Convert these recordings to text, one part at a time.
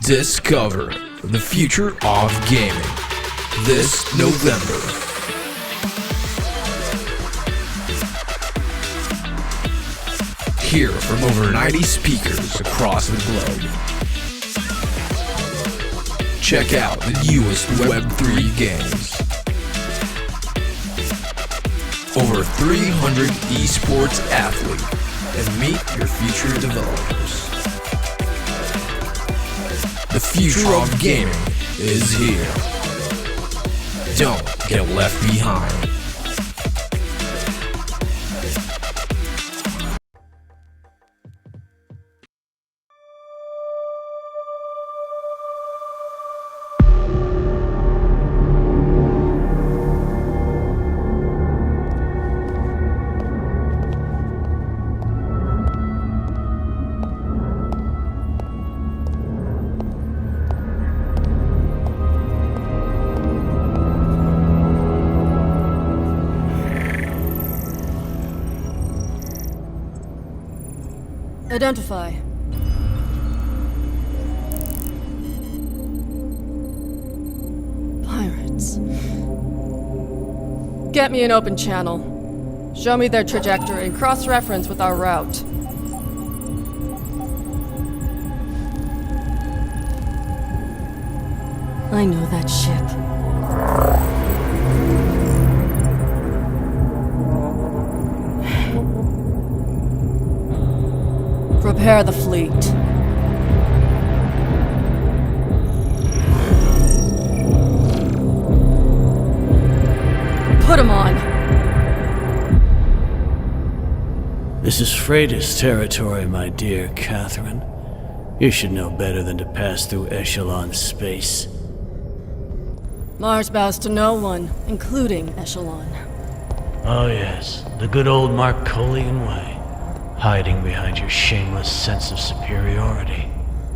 Discover the future of gaming this November. Hear from over 90 speakers across the globe. Check out the newest Web3 games. Over 300 esports athletes, and meet your future developers. The future of gaming is here. Don't get left behind. Identify. Pirates. Get me an open channel. Show me their trajectory and cross-reference with our route. I know that ship. Prepare the fleet. Put 'em on. This is Freighter's territory, my dear Catherine. You should know better than to pass through Echelon space. Mars bows to no one, including Echelon. Oh yes, the good old Marcolian way. Hiding behind your shameless sense of superiority.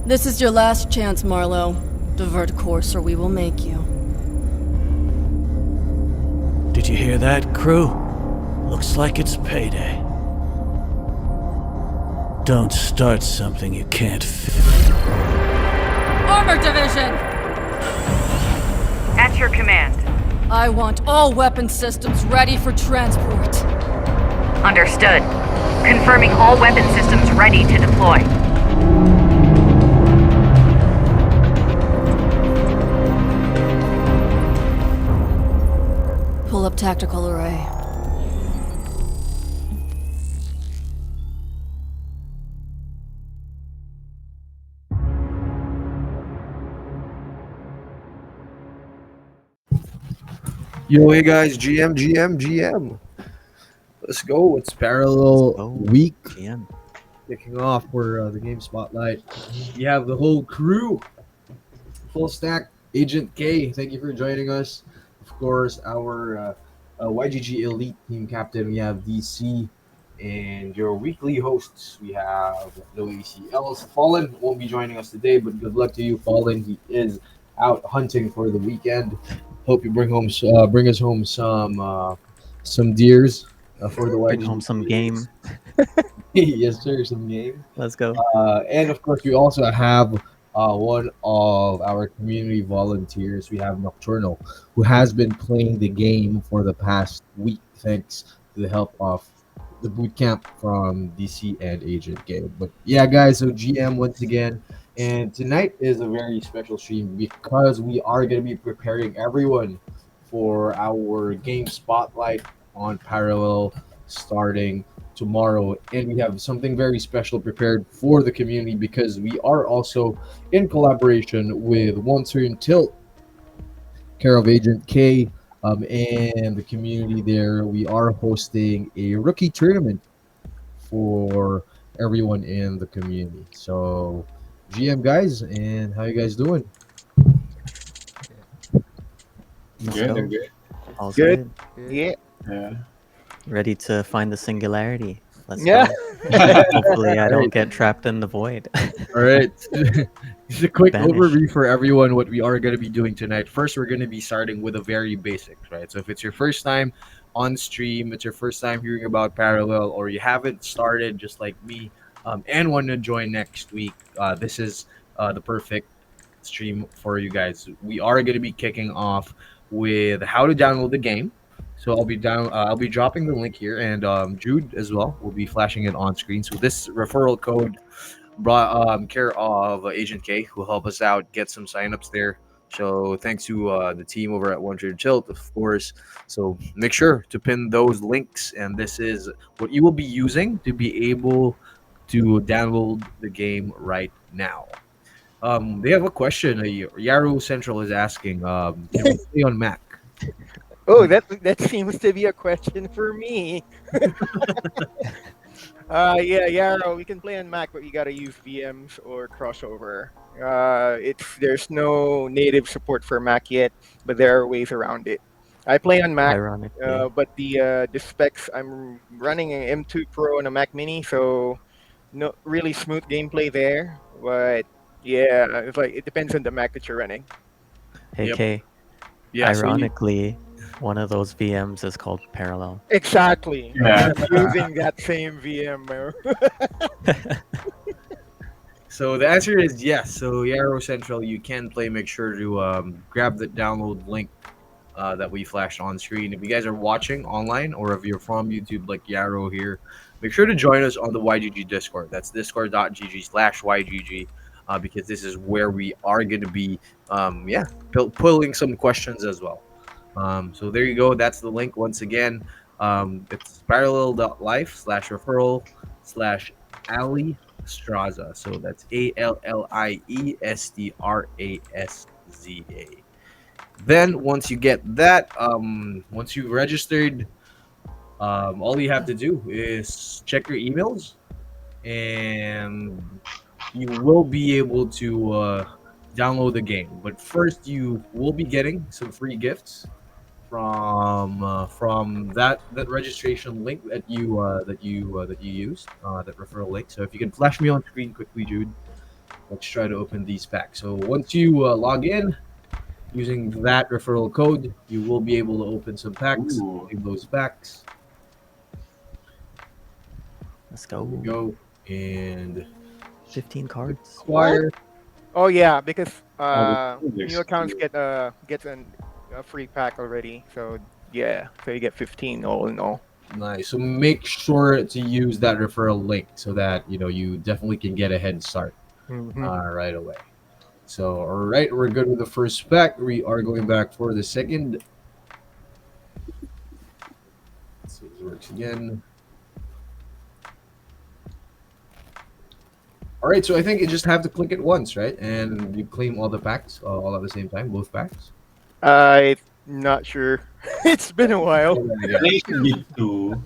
This is your last chance, Marlowe. Divert course or we will make you. Did you hear that, crew? Looks like it's payday. Don't start something you can't Armor Division! At your command. I want all weapon systems ready for transport. Understood. Confirming all weapon systems ready to deploy. Pull up tactical array. Yo, hey guys, GM. Let's go. It's parallel week kicking off for the game spotlight. We have the whole crew, full stack. Agent K, thank you for joining us. Of course, our YGG Elite team captain. We have DC, and your weekly hosts. We have no ACLs. Fallen won't be joining us today, but good luck to you, Fallen. He is out hunting for the weekend. Hope you bring us home some deers. For the Bring home some game. Yes, sir, some game. Let's go. And of course, we also have one of our community volunteers. We have Nocturnal, who has been playing the game for the past week, thanks to the help of the boot camp from DC and Agent Game. But yeah, guys, so GM once again. And tonight is a very special stream because we are going to be preparing everyone for our game spotlight on Parallel starting tomorrow, and we have something very special prepared for the community because we are also in collaboration with One Turn Tilt, care of Agent K, and the community there. We are hosting a rookie tournament for everyone in the community. So GM guys, and how you guys doing? Good. All's Good. good. Yeah. Ready to find the singularity. Let's Yeah. go. Hopefully I don't get trapped in the void. All right. Just a quick Vanish. overview for everyone what we are going to be doing tonight. First, we're going to be starting with the very basics, right? So if it's your first time on stream, it's your first time hearing about Parallel, or you haven't started just like me and want to join next week, this is the perfect stream for you guys. We are going to be kicking off with how to download the game. So I'll be dropping the link here, and Jude as well will be flashing it on screen. So this referral code brought care of Agent K, who helped us out get some signups there. So thanks to the team over at One Trade Tilt, of course. So make sure to pin those links, and this is what you will be using to be able to download the game right now. They have a question. Yarrow Central is asking, can we play on Mac? Oh, that seems to be a question for me. Yeah, we can play on Mac, but you gotta use VMs or crossover. There's no native support for Mac yet, but there are ways around it. I play on Mac, Ironically. but the specs, I'm running an M2 Pro and a Mac Mini, so no really smooth gameplay there. But yeah, it's like it depends on the Mac that you're running. Hey, Yep. Kay. Yeah, so Ironically, one of those VMs is called Parallel. Exactly. Yeah. I'm using that same VM. So the answer is yes. So Yarrow Central, you can play. Make sure to grab the download link that we flashed on screen. If you guys are watching online, or if you're from YouTube like Yarrow here, make sure to join us on the YGG Discord. That's discord.gg/YGG, because this is where we are going to be, pulling some questions as well. So there you go. That's the link once again. It's parallel.life/referral/Ali Straza. So that's ALLIESTRASZA. Then once you get that, once you've registered, all you have to do is check your emails, and you will be able to download the game. But first, you will be getting some free gifts from that registration link that you used, that referral link. So if you can flash me on screen quickly, Jude, let's try to open these packs. So once you log in using that referral code, you will be able to open some packs. Ooh. Open those packs. Let's There go. we go. And 15 cards. acquire. Oh yeah, because this new accounts is get a free pack already. So yeah, so you get 15 all in all. Nice. So make sure to use that referral link so that you definitely can get a head start right away. So all right, we're good with the first pack. We are going back for the second. Let's see if this works again. All right, so I think you just have to click it once, right? And you claim all the packs all at the same time, both packs. I'm not sure. It's been a while. Try that again. They should be 2.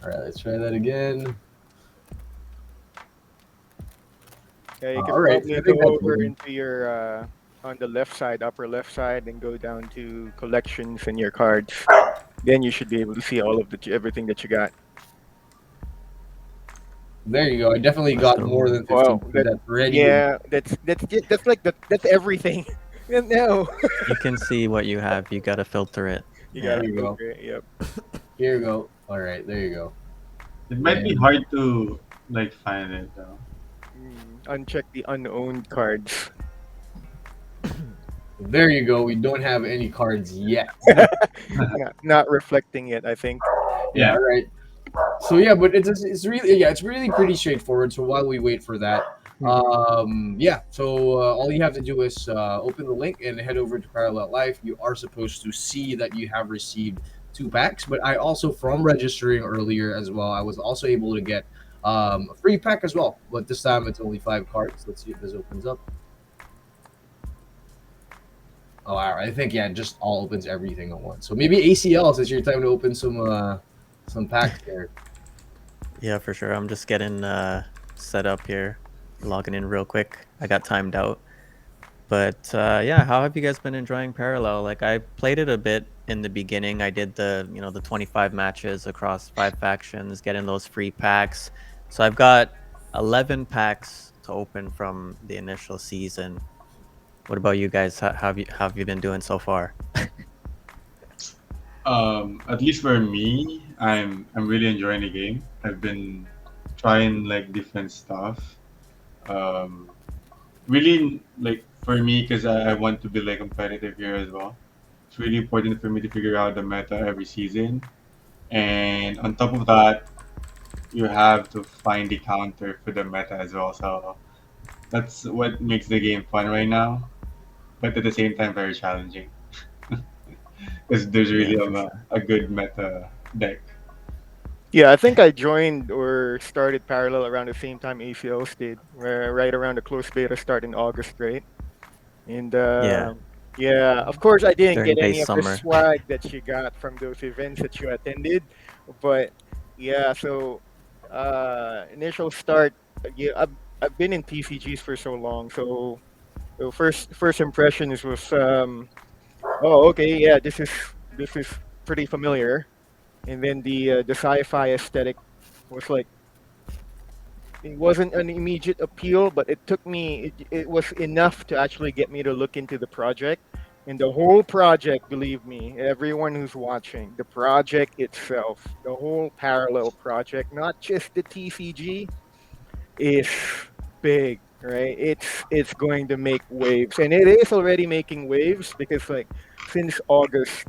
All right, let's try that again. Yeah, you can All right, probably I think go that's over good. into your on the left side, upper left side, and go down to collections and your cards. Then you should be able to see all of everything that you got. There you go. I definitely got more than 15. Wow, That's ready. Yeah, that's like that's everything. No, You can see what you have. You gotta filter it. you Yeah. gotta There you go. filter it, Yep. Here you go. All right, there you go. It might be hard to find it though. Uncheck the unowned cards. There you go. We don't have any cards yet. Not reflecting it, I think. Yeah. All right. So yeah, but it's really pretty straightforward. So while we wait for that, So all you have to do is open the link and head over to Parallel Life. You are supposed to see that you have received 2 packs, but I also, from registering earlier as well, I was also able to get a free pack as well. But this time it's only 5 cards. Let's see if this opens up. Oh, all right. I think it just all opens everything at once. So maybe ACL is your time to open some packs there. Yeah, for sure. I'm just getting set up here, logging in real quick. I got timed out. But yeah, how have you guys been enjoying Parallel? Like, I played it a bit in the beginning. I did the 25 matches across 5 factions, getting those free packs. So I've got 11 packs to open from the initial season. What about you guys? How have you been doing so far? At least for me, I'm really enjoying the game. I've been trying different stuff. really like for me, because I want to be like competitive here as well. It's really important for me to figure out the meta every season, and on top of that, you have to find the counter for the meta as well. So that's what makes the game fun right now, but at the same time very challenging because there's Yeah, really for sure. a good meta deck. Yeah, I think I joined or started parallel around the same time ACLs did, where right around the closed beta start in August, right? And Yeah, yeah, of course, I didn't during get base any of the summer. swag that you got from those events that you attended, but yeah, so initial start, yeah, I've been in TCGs for so long, so the first impressions was oh, okay, yeah, this is pretty familiar, and then the sci-fi aesthetic was like, it wasn't an immediate appeal, but it was enough to actually get me to look into the project. And the whole project, believe me, everyone who's watching, the project itself, the whole parallel project, not just the TCG, is big, right? It's going to make waves. And it is already making waves because like since August,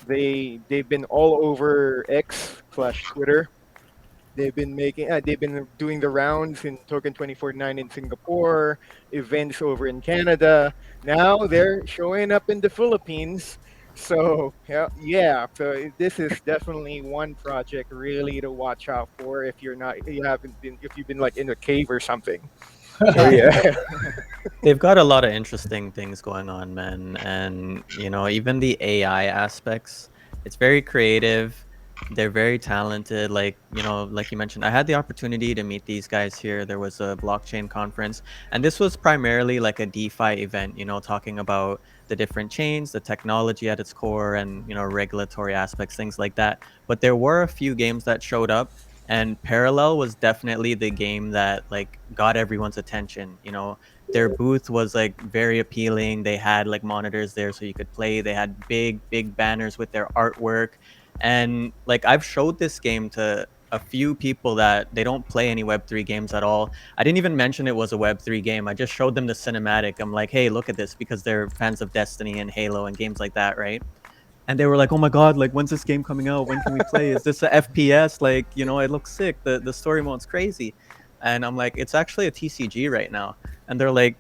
they've been all over X/Twitter. They've been doing the rounds in Token 2049 in Singapore, events over in Canada. Now they're showing up in the Philippines. So yeah. So this is definitely one project really to watch out for if you haven't been, if you've been like in a cave or something. So yeah. They've got a lot of interesting things going on, man. And, you know, even the AI aspects, it's very creative. They're very talented. Like, you know, like you mentioned, I had the opportunity to meet these guys here. There was a blockchain conference, and this was primarily like a DeFi event, you know, talking about the different chains, the technology at its core, and, you know, regulatory aspects, things like that. But there were a few games that showed up, and Parallel was definitely the game that like got everyone's attention, you know. Their booth was like very appealing. They had like monitors there so you could play. They had big banners with their artwork. And like I've showed this game to a few people that they don't play any Web3 games at all. I didn't even mention it was a Web3 game. I just showed them the cinematic. I'm like, hey, look at this, because they're fans of Destiny and Halo and games like that, right? And they were like, "Oh my god, like when's this game coming out? When can we play? Is this a FPS? Like, you know, it looks sick. The story mode's crazy." And I'm like, "It's actually a TCG right now." And they're like,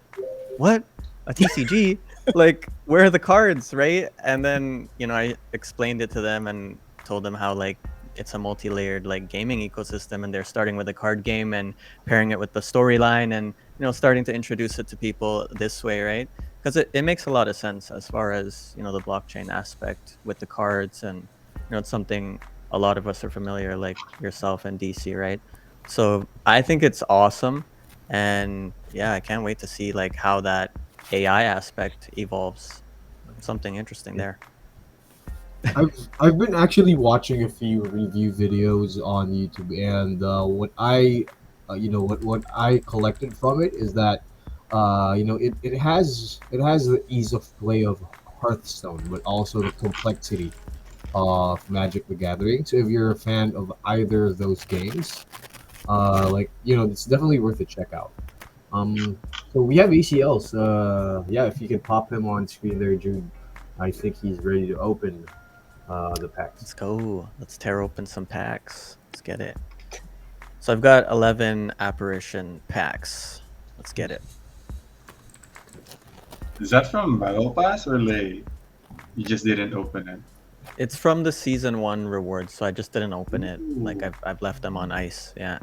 "What? A TCG? Like, where are the cards, right?" And then, you know, I explained it to them and told them how like it's a multi-layered like gaming ecosystem, and they're starting with a card game and pairing it with the storyline, and you know, starting to introduce it to people this way, right? Because it makes a lot of sense as far as, you know, the blockchain aspect with the cards. And you know, it's something a lot of us are familiar, like yourself and DC, right? So I think it's awesome. And yeah, I can't wait to see like how that AI aspect evolves. Something interesting there. I've been actually watching a few review videos on YouTube, and what I, what I collected from it is that, it has the ease of play of Hearthstone, but also the complexity of Magic the Gathering. So if you're a fan of either of those games, it's definitely worth a check out. So we have ACLs. Yeah, if you can pop him on screen there, Jude. I think he's ready to open the packs. Let's go. Let's tear open some packs. Let's get it. So I've got 11 apparition packs. Let's get it. Is that from Battle Pass or like you just didn't open it? It's from the season 1 rewards, so I just didn't open it. Like Ooh. I've left them on ice. Yeah.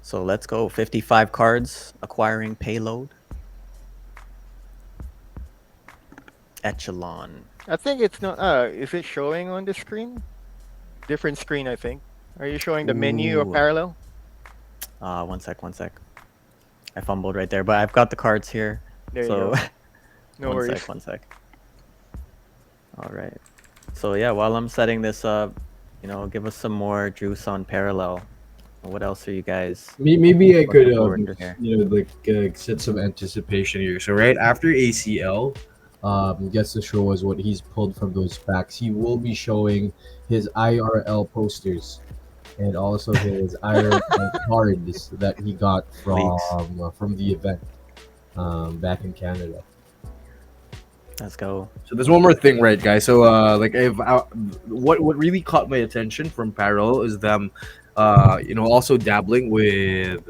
So let's go. 55 cards, acquiring payload. Echelon. I think it's not is it showing on the screen? Different screen, I think. Are you showing the menu of Ooh. parallel? One sec. I fumbled right there, but I've got the cards here. There you So go. No worries. one sec. All right. So yeah, while I'm setting this up, you know, give us some more juice on parallel. What else are you guys Maybe I could, looking forward to here? set some anticipation here. So right after ACL, gets to show us what he's pulled from those packs. He will be showing his IRL posters and also his IRL cards that he got Leaks. from the event. back in Canada. Let's go. So there's one more thing, right, guys? So like if what really caught my attention from Parallel is them, also dabbling with,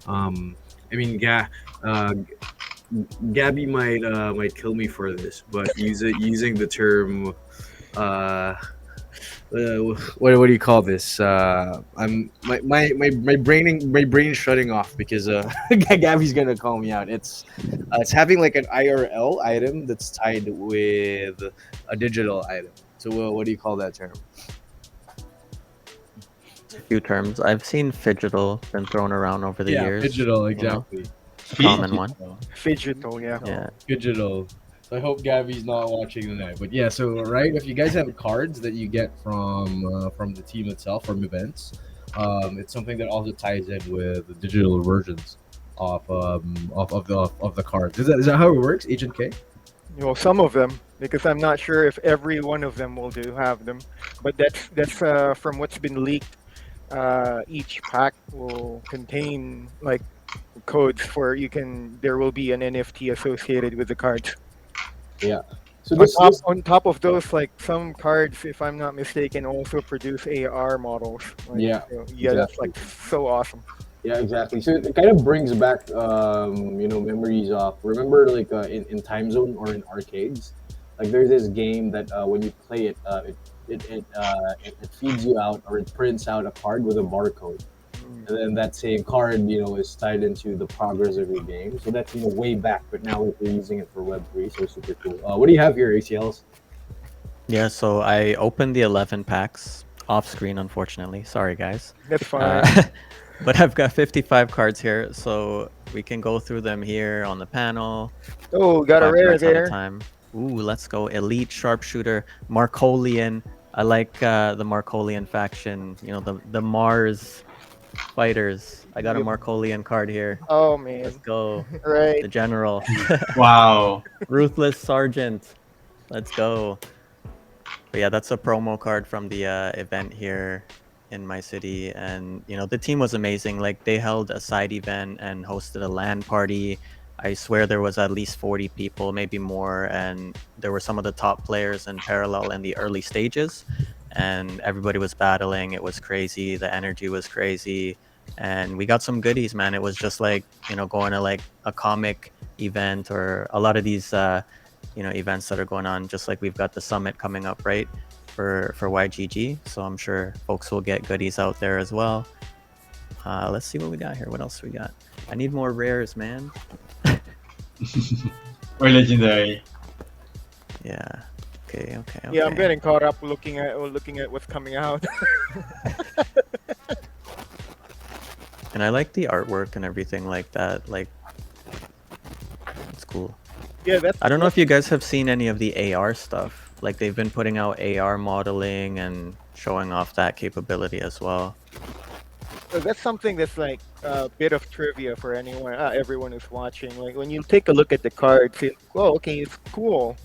um, I mean, uh, Gabby might kill me for this, but using the term, uh, what do you call this? I'm my brain is shutting off because Gabby's gonna call me out. It's having like an IRL item that's tied with a digital item. So what do you call that term? A few terms. I've seen Fidgetal been thrown around over the years. Digital, you know? exactly. A common one. Fidgetal, yeah. Yeah. Digital. So I hope Gabby's not watching tonight. But yeah, so right, if you guys have cards that you get from the team itself from events, it's something that also ties in with the digital versions of the cards. Is that how it works, Agent K? Well, some of them, because I'm not sure if every one of them will have them. But that's from what's been leaked. Each pack will contain like codes for there will be an NFT associated with the cards. Yeah. So On top of those, like some cards, if I'm not mistaken, also produce AR models. Like, Yeah, that's like so awesome. Yeah, exactly. So it kind of brings back, memories of, remember, like in Time Zone or in arcades, like there's this game that when you play it, it feeds you out or it prints out a card with a barcode, and then that same card, is tied into the progress of your game. So that's way back, but now we're using it for Web3, so super cool. What do you have here, ACLs? Yeah, so I opened the 11 packs off screen, unfortunately. Sorry, guys. That's fine. But I've got 55 cards here, so we can go through them here on the panel. Oh, got a 5 rare packs at a there. time. Ooh, let's go. Elite Sharpshooter, Marcolian. I like the Marcolian faction. The Mars fighters. I got a Marcolian card here. Oh man. Let's go. Right. The General. Wow. Ruthless Sergeant. Let's go. But yeah, that's a promo card from the event here in my city, and the team was amazing. Like they held a side event and hosted a LAN party. I swear there was at least 40 people, maybe more, and there were some of the top players in Parallel in the early stages, and everybody was battling. It was crazy. The energy was crazy, and we got some goodies, man. It was just like going to like a comic event or a lot of these events that are going on, just like we've got the summit coming up, right, for YGG. So I'm sure folks will get goodies out there as well. Let's see what we got here. What else we got? I need more rares, man. Or legendary. Yeah. Okay. Yeah, I'm getting caught up looking at what's coming out. And I like the artwork and everything like that. Like, it's cool. Yeah, I don't know if you guys have seen any of the AR stuff. Like they've been putting out AR modeling and showing off that capability as well. So that's something that's like a bit of trivia for everyone who's watching. Like when you take a look at the cards, okay, it's cool,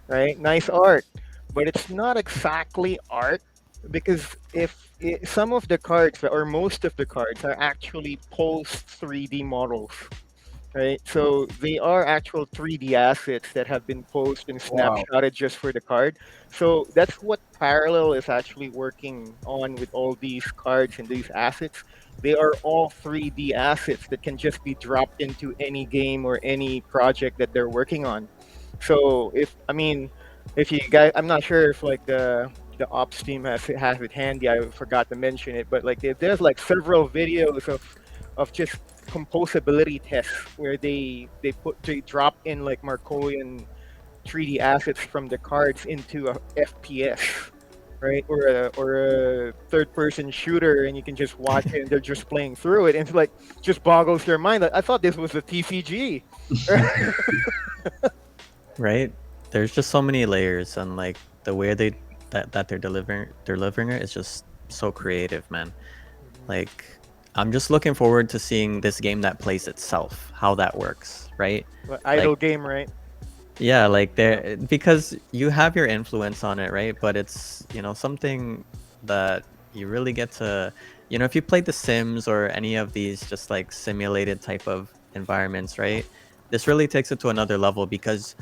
right? Nice art, but it's not exactly art because some of the cards or most of the cards are actually post 3D models. Right, so they are actual 3D assets that have been posed and snapshotted just for the card. So that's what Parallel is actually working on with all these cards and these assets. They are all 3D assets that can just be dropped into any game or any project that they're working on. So if you guys, I'm not sure if like the ops team has it handy. I forgot to mention it, but like there's like several videos of just composability tests where they drop in like Marcolian 3D assets from the cards into a FPS, right, or a third-person shooter, and you can just watch it and they're just playing through it, and it's like just boggles your mind. Like, I thought this was a TCG. Right? There's just so many layers, and like the way that they're delivering it is just so creative, man. Like I'm just looking forward to seeing this game that plays itself, how that works, right? Idle game, right? Yeah, like because you have your influence on it, right? But it's something that you really get to, if you played The Sims or any of these just like simulated type of environments, right? this really takes it to another level because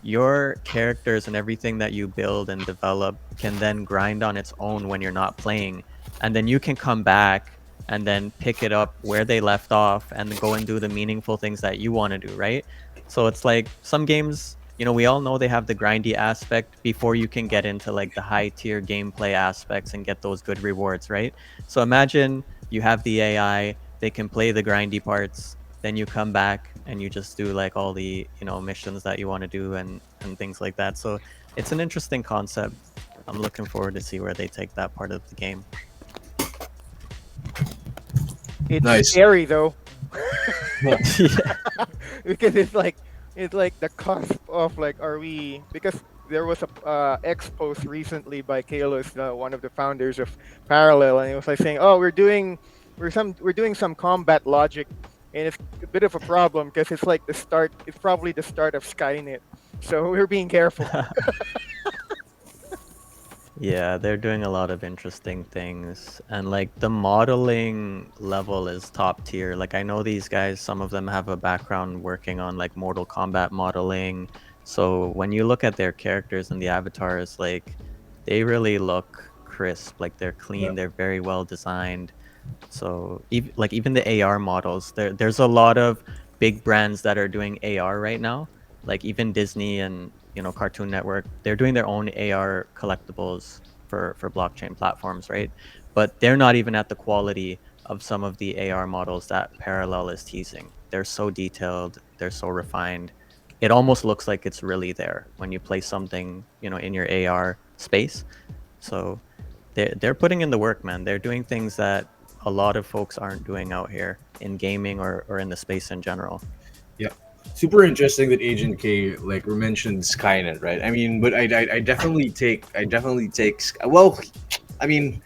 your characters and everything that you build and develop can then grind on its own when you're not playing, and then you can come back and then pick it up where they left off and go and do the meaningful things that you want to do, right? So it's like some games, we all know they have the grindy aspect before you can get into like the high tier gameplay aspects and get those good rewards, right? So imagine you have the AI, they can play the grindy parts, then you come back and you just do like all the missions that you want to do and things like that. So it's an interesting concept. I'm looking forward to see where they take that part of the game. It's Nice. scary though, Yeah. because it's like the cusp of like, are we, because there was a X post recently by Kalos, one of the founders of Parallel, and it was like saying, oh, we're doing some combat logic, and it's a bit of a problem because it's probably the start of Skynet, so we're being careful. Yeah, they're doing a lot of interesting things. And like the modeling level is top tier. Like I know these guys, some of them have a background working on like Mortal Kombat modeling. So when you look at their characters and the avatars, like they really look crisp, like they're clean, they're very well designed. So even the AR models, there's a lot of big brands that are doing AR right now. Like even Disney and Cartoon Network, they're doing their own AR collectibles for blockchain platforms, right? But they're not even at the quality of some of the AR models that Parallel is teasing. They're so detailed, they're so refined. It almost looks like it's really there when you play something, in your AR space. So they're putting in the work, man. They're doing things that a lot of folks aren't doing out here in gaming or in the space in general. Yeah, super interesting that Agent K like mentioned Skynet, right? I mean, but I definitely take well, I mean,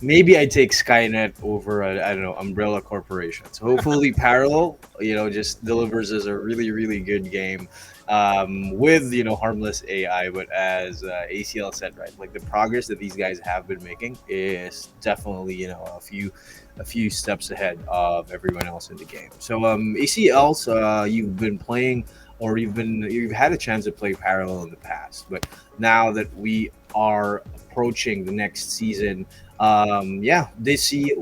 maybe I take Skynet over I don't know, Umbrella Corporation. So hopefully Parallel, just delivers us a really really good game with harmless AI. But as ACL said, right, like the progress that these guys have been making is definitely a few steps ahead of everyone else in the game. So ACLs, you've been playing or you've had a chance to play Parallel in the past, but now that we are approaching the next season, this year,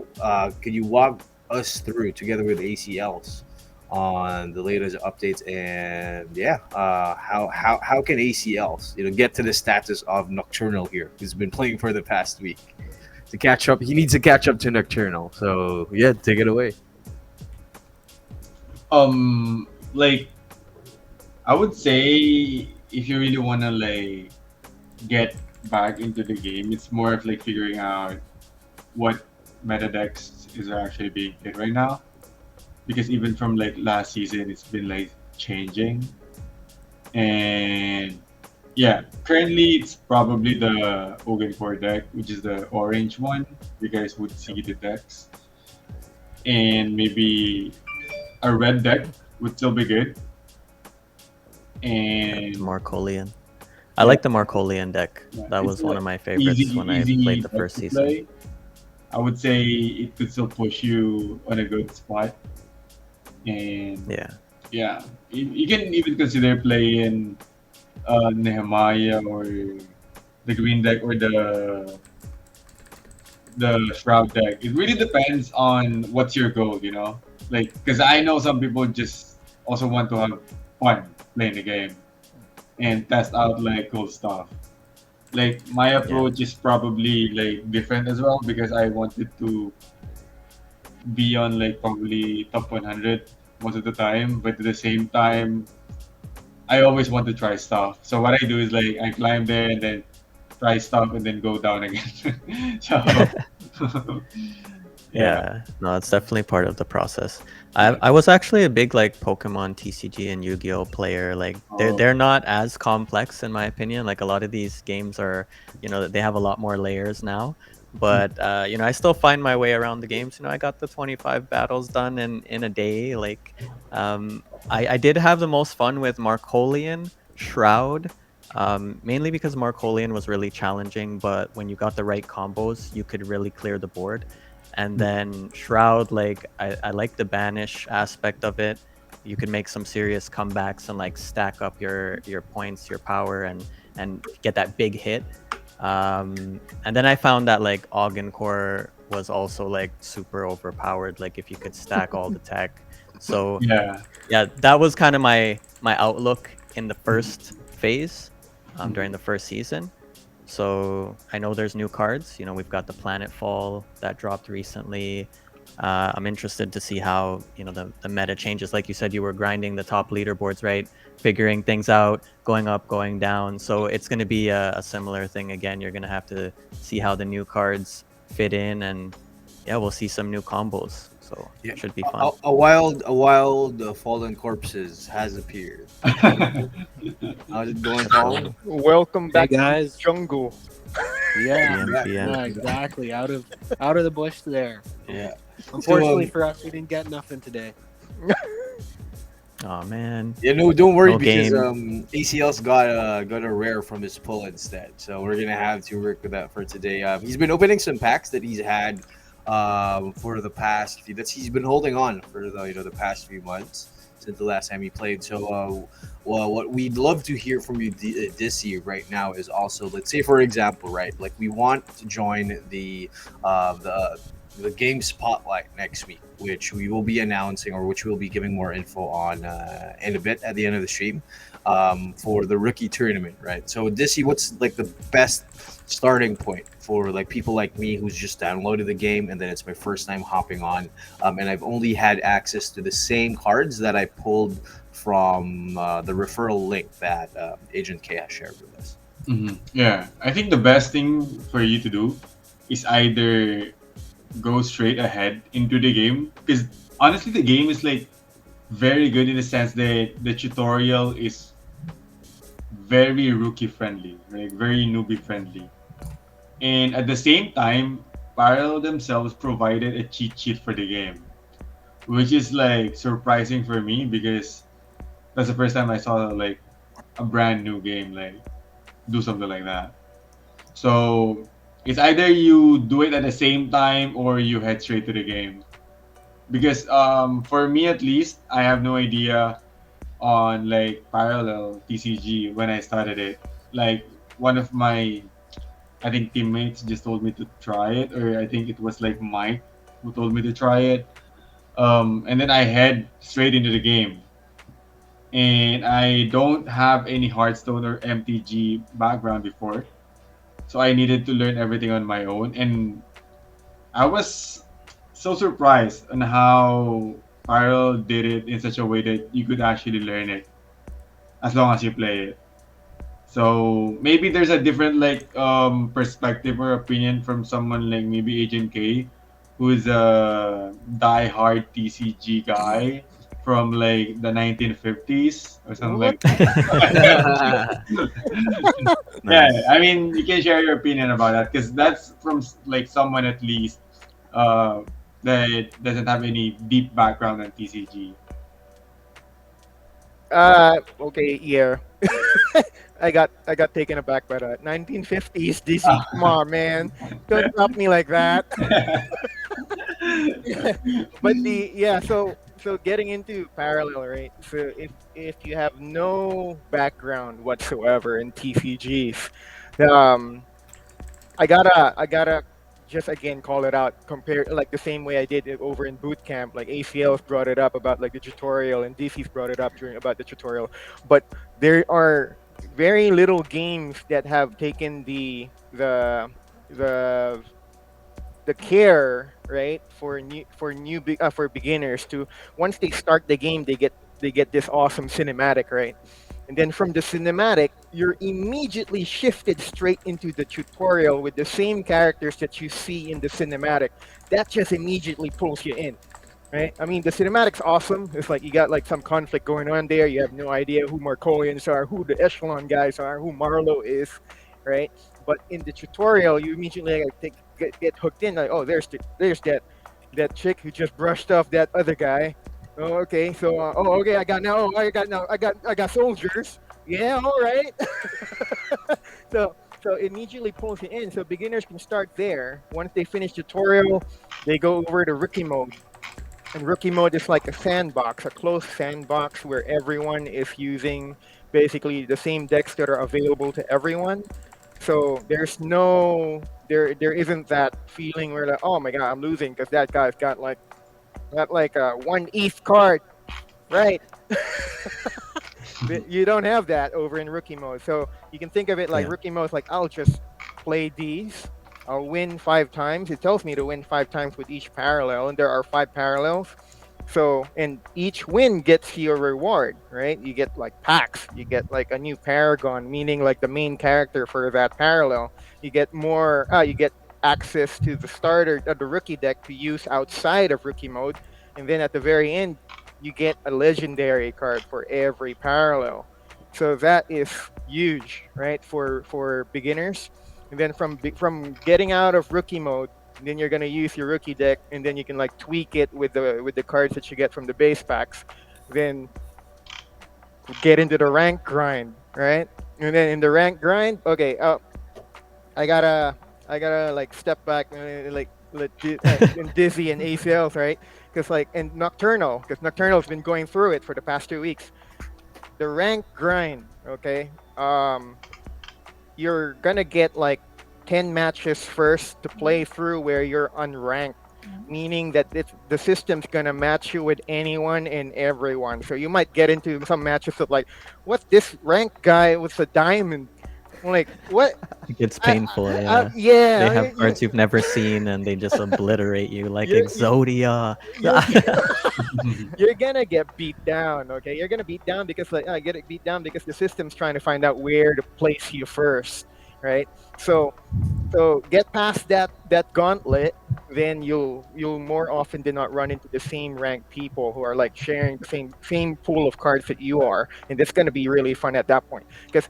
could you walk us through together with ACLs on the latest updates and how can ACLs get to the status of Nocturnal here, who's been playing for the past week to catch up? He needs to catch up to Nocturnal. So yeah, take it away. Like I would say if you really wanna like get back into the game, it's more of like figuring out what meta decks is actually being played right now. Because even from like last season, it's been like changing. And yeah, currently it's probably the Augencore deck, which is the orange one. You guys would see the decks. And maybe a red deck would still be good. And Marcolian. I like the Marcolian deck. yeah, That it's was one like of my favorites when I played the deck first to season. play. I would say it could still push you on a good spot. And Yeah. you can even consider playing Nehemiah or the green deck or the Shroud deck. It really depends on what's your goal. Like, because I know some people just also want to have fun playing the game and test out like cool stuff. Like my approach is probably like different as well because I wanted to be on like probably top 100 most of the time, but at the same time, I always want to try stuff. So what I do is like I climb there and then try stuff and then go down again. So Yeah, no, it's definitely part of the process. I was actually a big like Pokemon TCG and Yu-Gi-Oh player. Like they're not as complex in my opinion. Like a lot of these games are, they have a lot more layers now. But I still find my way around the games. I got the 25 battles done in a day. Like I did have the most fun with Marcolian, Shroud. Mainly because Marcolian was really challenging, but when you got the right combos, you could really clear the board. And then Shroud, like I like the banish aspect of it. you could make some serious comebacks and like stack up your points, your power, and get that big hit. And then I found that like Augencore was also like super overpowered, like if you could stack all the tech. So Yeah. yeah, that was kind of my outlook in the first phase, during the first season. So I know there's new cards. You know, we've got the Planetfall that dropped recently. I'm interested to see how, you know, the meta changes. Like you said, you were grinding the top leaderboards, right? Figuring things out, going up, going down. So it's going to be a similar thing again. You're going to have to see how the new cards fit in, and yeah, we'll see some new combos. So Yeah, it should be fun. a wild fallen corpses has appeared. How's it going, Paul? Welcome Hey back to the guys. jungle. Yeah, PN. yeah, exactly. Out of the bush there. Yeah. Unfortunately So, for us, we didn't get nothing today. Oh man. Yeah, no, don't worry No because game. ACL's got a rare from his pull instead, so we're gonna have to work with that for today. He's been opening some packs that he's had for the past few. He's been holding on for the past few months since the last time he played. So, well, what we'd love to hear from you this year right now is also, let's say for example, right, like we want to join the game spotlight next week, which we will be announcing, or which we'll be giving more info on in a bit at the end of the stream, for the rookie tournament, right? So this year, what's like the best starting point for like people like me who's just downloaded the game and then it's my first time hopping on, and I've only had access to the same cards that I pulled from the referral link that Agent K has shared with us. Yeah, I think the best thing for you to do is either go straight ahead into the game, because honestly the game is like very good in the sense that the tutorial is very rookie friendly, like very newbie friendly, and at the same time Parallel themselves provided a cheat sheet for the game, which is like surprising for me because that's the first time I saw like a brand new game like do something like that. So it's either you do it at the same time or you head straight to the game. Because for me at least, I have no idea on like parallel TCG when I started it. Like one of my, I think teammates just told me to try it, or I think it was like Mike who told me to try it. And then I head straight into the game. And I don't have any Hearthstone or MTG background before. So I needed to learn everything on my own, and I was so surprised on how Pyro did it in such a way that you could actually learn it as long as you play it. So maybe there's a different like perspective or opinion from someone like maybe Agent K, who's a die-hard TCG guy from like the 1950s or something like that. Yeah, Nice. I mean, you can share your opinion about that because that's from like someone at least uh, that doesn't have any deep background on TCG. Okay, yeah. I got taken aback by that. 1950s DC. Come on, man. Don't stop me like that. But so getting into parallel, right? So if you have no background whatsoever in TCGs, um, I gotta just again call it out. Compare like the same way I did it over in boot camp. Like ACL's brought it up about like the tutorial, and DC's brought it up during about the tutorial. But there are very little games that have taken the the care right for beginners to once they start the game they get this awesome cinematic, right, and then from the cinematic you're immediately shifted straight into the tutorial with the same characters that you see in the cinematic. That just immediately pulls you in, right? I mean, the cinematic's awesome. It's like you got like some conflict going on there. You have no idea who Marcolians are, who the Echelon guys are, who Marlowe is, right? But in the tutorial, you immediately like get hooked in. Like, oh, there's that chick who just brushed off that other guy. Oh, okay. So, okay. I got soldiers. Yeah, all right. So it immediately pulls you in. So beginners can start there. Once they finish tutorial, they go over to rookie mode. And rookie mode is like a sandbox, a closed sandbox where everyone is using basically the same decks that are available to everyone. So there isn't that feeling where like, oh my god, I'm losing because that guy's got like a one ETH card, right? You don't have that over in rookie mode. So you can think of it like Yeah. rookie mode is like I'll just play these. I'll win 5 times. It tells me to win 5 times with each parallel, and there are 5 parallels. So, and each win gets you a reward, right? You get like packs. You get like a new paragon, meaning like the main character for that parallel. You get more. You get access to the starter, the rookie deck to use outside of rookie mode, and then at the very end, you get a legendary card for every parallel. So that is huge, right, for beginners. And then from getting out of rookie mode, then you're gonna use your rookie deck, and then you can like tweak it with the cards that you get from the base packs. Then get into the rank grind, right? And then in the rank grind, okay, I gotta like step back and like and dizzy and ACLs, right? Because like and nocturnal, because nocturnal's been going through it for the past 2 weeks. The rank grind, okay. You're gonna get like 10 matches first to play through where you're unranked, meaning that the system's gonna match you with anyone and everyone. So you might get into some matches of like, what's this rank guy with a diamond? I'm like, what? It's painful, yeah. Yeah, They have cards you've never seen and they just obliterate you like You're- Exodia. you're, you're gonna get beat down, okay? You're gonna beat down because like I get it beat down because the system's trying to find out where to place you first, right? So get past that gauntlet, then you'll more often than not run into the same ranked people who are like sharing the same pool of cards that you are, and that's gonna be really fun at that point. Because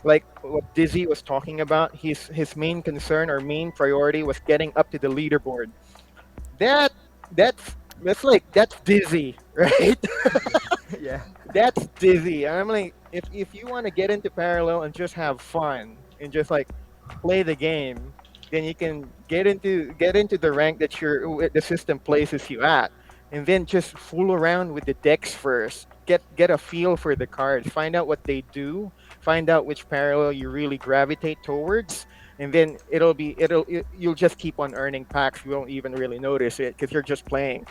like what Dizzy was talking about, his main concern or main priority was getting up to the leaderboard. That that's Dizzy, right? Yeah. That's Dizzy. I'm like, if you want to get into parallel and just have fun and just like play the game, then you can get into the rank that the system places you at, and then just fool around with the decks first. Get a feel for the cards, find out what they do, find out which parallel you really gravitate towards, and then you'll just keep on earning packs. You won't even really notice it because you're just playing.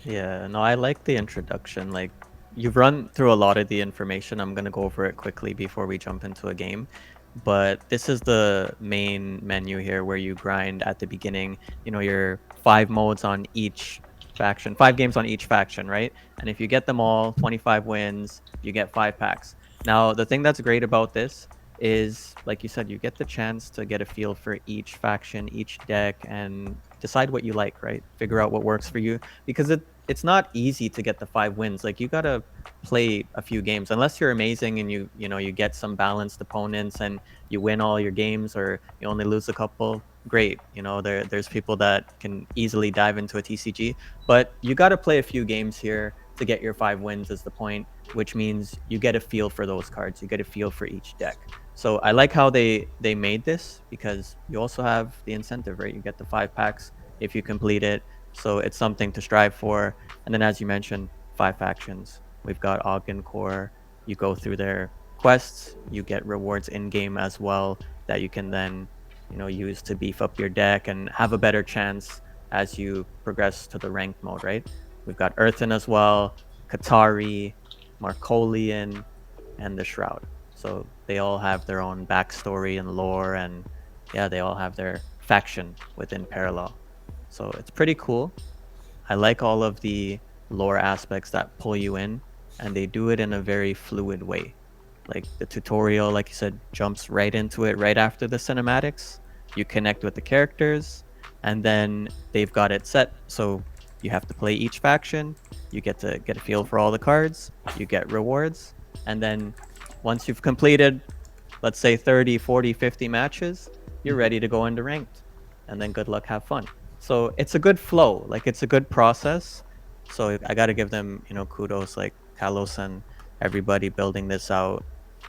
Yeah, no, I like the introduction. Like, you've run through a lot of the information. I'm gonna go over it quickly before we jump into a game. But this is the main menu here where you grind at the beginning. You know, your 5 modes on each faction, 5 games on each faction, right? And if you get them all, 25 wins, you get 5 packs. Now, the thing that's great about this is, like you said, you get the chance to get a feel for each faction, each deck, and decide what you like, right? Figure out what works for you, because it's not easy to get the 5 wins. Like, you gotta play a few games unless you're amazing and you get some balanced opponents and you win all your games, or you only lose a couple. Great, there's people that can easily dive into a TCG, but you got to play a few games here to get your 5 wins is the point, which means you get a feel for those cards, you get a feel for each deck. So I like how they made this, because you also have the incentive, right? You get the 5 packs if you complete it, so it's something to strive for. And then, as you mentioned, 5 factions. We've got Augencore. You go through their quests, you get rewards in game as well that you can then use to beef up your deck and have a better chance as you progress to the ranked mode, right? We've got Earthen as well, Kathari, Marcolian, and the Shroud. So they all have their own backstory and lore, and yeah, they all have their faction within Parallel. So it's pretty cool. I like all of the lore aspects that pull you in, and they do it in a very fluid way. Like, the tutorial, like you said, jumps right into it right after the cinematics. You connect with the characters, and then they've got it set so you have to play each faction, you get to get a feel for all the cards, you get rewards, and then once you've completed, let's say 30, 40, 50 matches, you're ready to go into ranked. And then good luck, have fun. So it's a good flow, like, it's a good process. So I got to give them, kudos, like Kalos and everybody building this out.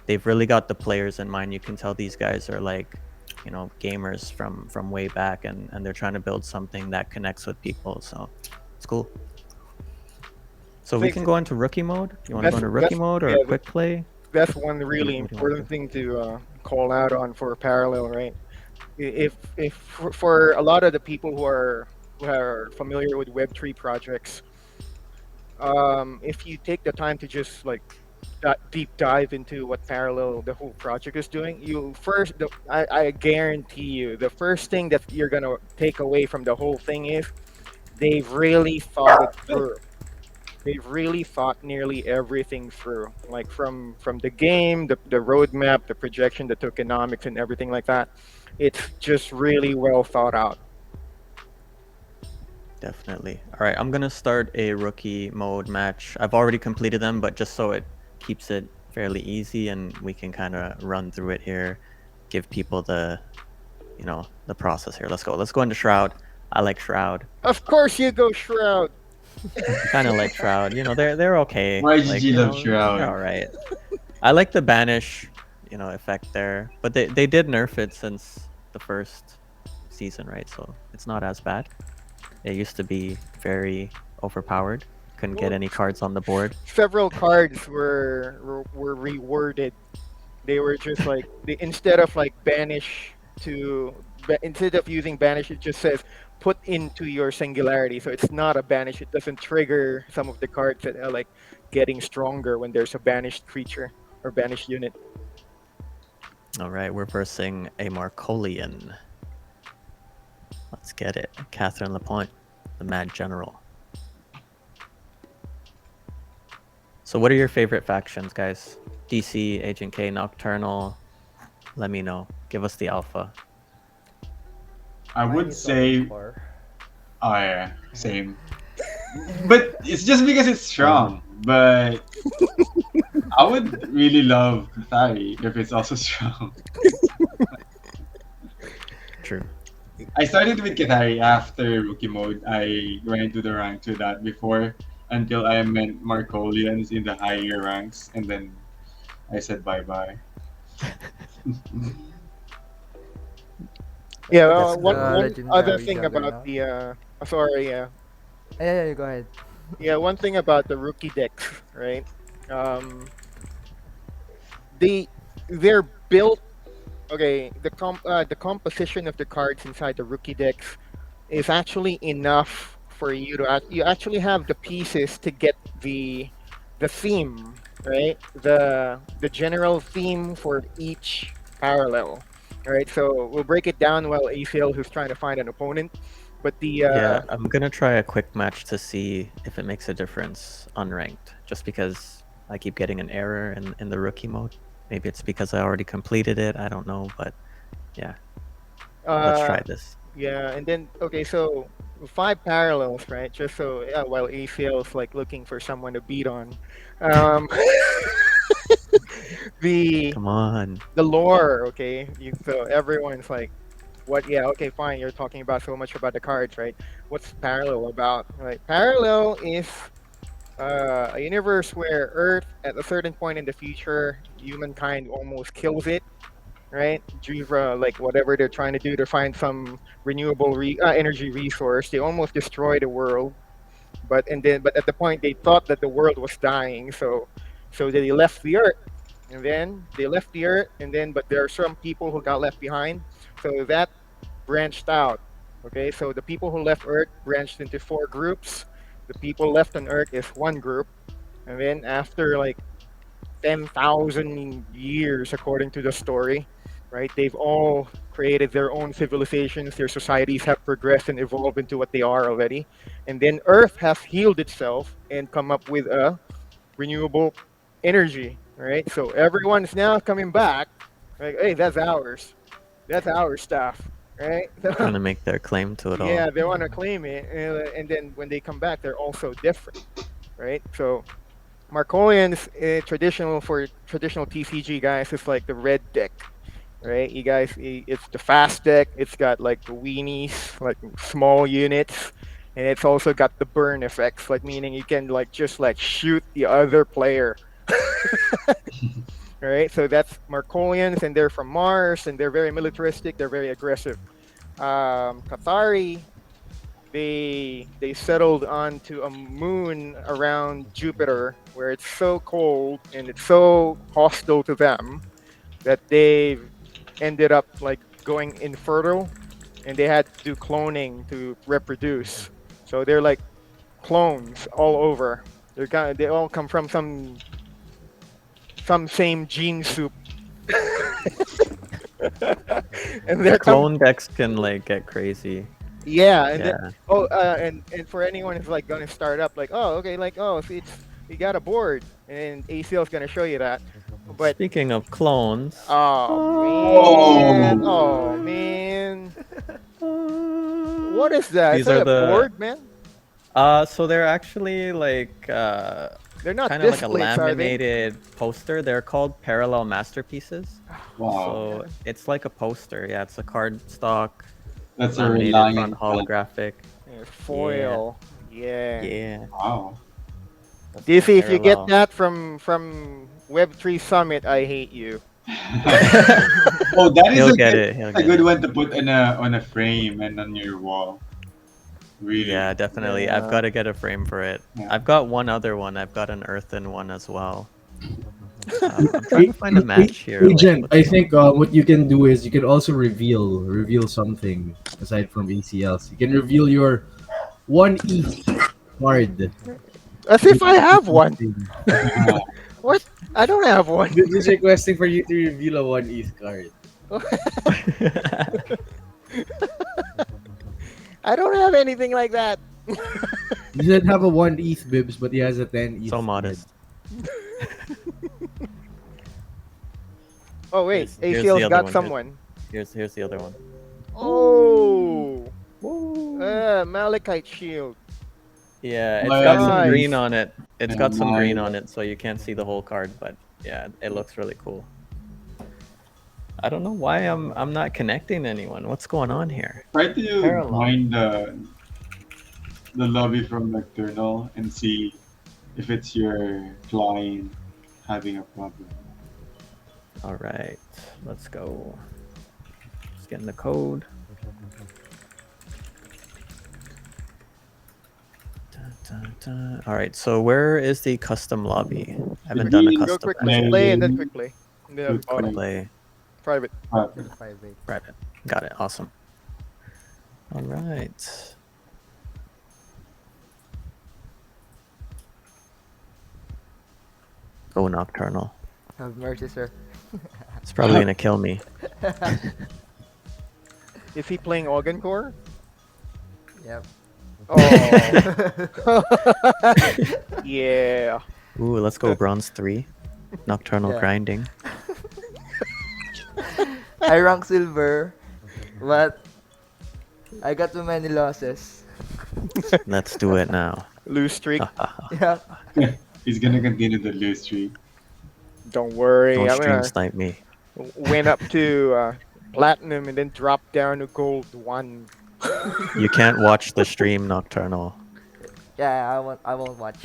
They've really got the players in mind. You can tell these guys are like gamers from way back, and they're trying to build something that connects with people. So it's cool. So we Think can go into rookie mode. You want to go that's into rookie mode or yeah, quick play? that's one really What do you want to important do? thing to call out on for parallel, right? If for a lot of the people who are familiar with Web3 projects, if you take the time to just like deep dive into what parallel the whole project is doing, I guarantee you the first thing that you're gonna take away from the whole thing is they've really thought it through. They've really thought nearly everything through, like from the game, the roadmap, the projection, the tokenomics, and everything like that. It's just really well thought out. Definitely. All right, I'm gonna start a rookie mode match. I've already completed them, but just so it keeps it fairly easy and we can kind of run through it here, give people the process here. Let's go. Let's go into Shroud. I like Shroud. Of course, you go Shroud. Kind of like Shroud. They're okay. Like, YGG love they're Shroud. all right. I like the banish, effect there, but they did nerf it since the first season, right? So it's not as bad. It used to be very overpowered. Couldn't get any cards on the board. Several cards were reworded. They were just like instead of like banish instead of using banish, it just says put into your singularity. So it's not a banish. It doesn't trigger some of the cards that are like getting stronger when there's a banished creature or banished unit. All right, we're versing a Marcolian. Let's get it. Catherine Lapointe, the Mad General. So what are your favorite factions, guys? DC, Agent K, Nocturnal. Let me know. Give us the alpha. I would say, oh yeah, same. But it's just because it's strong. But I would really love Kathari if it's also strong. True. I started with Kathari after rookie mode. I went to the rank to that before until I met Marcolians in the higher ranks, and then I said bye bye. Yeah, That's one other legendary thing about juggernaut. the sorry, yeah. Yeah, go ahead. Yeah, one thing about the rookie decks, right? Um, they they're built. Okay, the composition of the cards inside the rookie decks is actually enough for you to you actually have the pieces to get the theme, right? The general theme for each parallel, right? So we'll break it down while ACL who's trying to find an opponent, but the Yeah, I'm gonna try a quick match to see if it makes a difference unranked. Just because I keep getting an error in the rookie mode. Maybe it's because I already completed it. I don't know, but yeah, let's try this. Yeah, and then okay, so 5 parallels, right? Just so yeah, while ACL is like looking for someone to beat on, um, the Come on. the lore, okay. So everyone's like, what? Yeah, okay, fine. You're talking about so much about the cards, right? What's parallel about? Right? Parallel is a universe where Earth, at a certain point in the future, humankind almost kills it, right? Due to like whatever they're trying to do to find some renewable energy resource, they almost destroy the world. But at the point they thought that the world was dying, so they left the Earth, and then they left the Earth, and then but there are some people who got left behind, so that branched out. Okay, so the people who left Earth branched into 4 groups. The people left on Earth is one group, and then after like 10,000 years, according to the story, right? They've all created their own civilizations. Their societies have progressed and evolved into what they are already. And then Earth has healed itself and come up with a renewable energy, right? So everyone's now coming back. Like, hey, that's ours. That's our stuff, right? Trying to make their claim to it all. Yeah, they want to claim it, and then when they come back, they're also different, right? So Marcolian's traditional TCG guys is like the red deck, right? You guys, it's the fast deck. It's got like the weenies, like small units, and it's also got the burn effects, like meaning you can like just like shoot the other player, right? So that's Marcolians, and they're from Mars, and they're very militaristic. They're very aggressive. Kathari, they settled onto a moon around Jupiter where it's so cold and it's so hostile to them that they've ended up like going infertile, and they had to do cloning to reproduce. So they're like clones all over. They all come from some same gene soup. And they're Clone decks can like get crazy. Yeah, and then Yeah. and for anyone who's like gonna start up, like, oh, okay, like, oh, if it's you got a board, and ACL is gonna show you that. But Speaking of clones, oh man, what is that? Is these that are a the board, man? so they're actually like They're not kind of like a displays, are they? laminated poster. They're called parallel masterpieces. Wow. So it's like a poster. Yeah, it's a card stock, That's a laminated reliant. front holographic. Foil. Yeah. Yeah. Wow. That's DC, the if you get parallel. that from Web3 Summit, I hate you. Oh, that is He'll get it. He'll a get good it. one to put on a frame and on your wall. Really. Yeah, definitely. Yeah. I've got to get a frame for it. Yeah. I've got one other one. I've got an Earthen one as well. I'm trying to find a match here. like, Agent, what's I the- think what you can do is you can also reveal something aside from ACLs. You can reveal your 1 ETH card. As if I have one. What? I don't have one. This is requesting for you to reveal a 1 ETH card. I don't have anything like that. He doesn't have a 1 ETH bibs, but he has a 10 ETH. So modest. Oh wait, Here's the ACL's other got one. someone. Here's the other one. Oh, Malachite shield. Yeah, it's Nice. got some green on it. It's Yeah, got some green nice. on it, so you can't see the whole card, but yeah, it looks really cool. I don't know why I'm not connecting anyone. What's going on here? Try to Parallel. join the lobby from Nocturnal and see if it's your client having a problem. All right, let's go. Just getting the code. All right, so where is the custom lobby? I haven't done a Quickly, Go custom quickly, Yeah, play yeah, and then yeah. quickly. Yeah, Quick bottom. play. Private. Private. Got it. Awesome. All right. Go Nocturnal. Have mercy, sir. It's probably gonna kill me. Is he playing Augencore? Yep. Oh. Yeah. Ooh, let's go Bronze 3. Nocturnal Yeah. grinding. I rank silver, but I got too many losses. Let's do it now. Lose streak. Yeah. He's gonna continue the lose streak. Don't worry. Don't I'm stream gonna snipe me. went up to platinum and then dropped down to gold 1. You can't watch the stream Nocturnal. Yeah, I won't watch.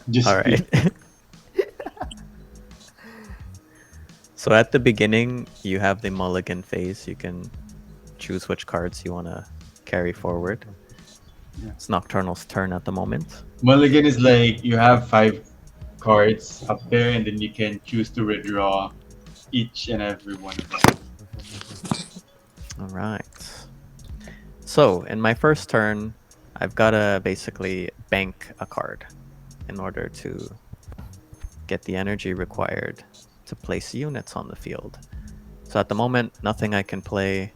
Just All right. So at the beginning, you have the mulligan phase. You can choose which cards you want to carry forward. Yeah. It's Nocturnal's turn at the moment. Mulligan is like you have 5 cards up there, and then you can choose to withdraw each and every one of them. All right. So in my first turn, I've got to basically bank a card in order to get the energy required to place units on the field. So at the moment, nothing I can play.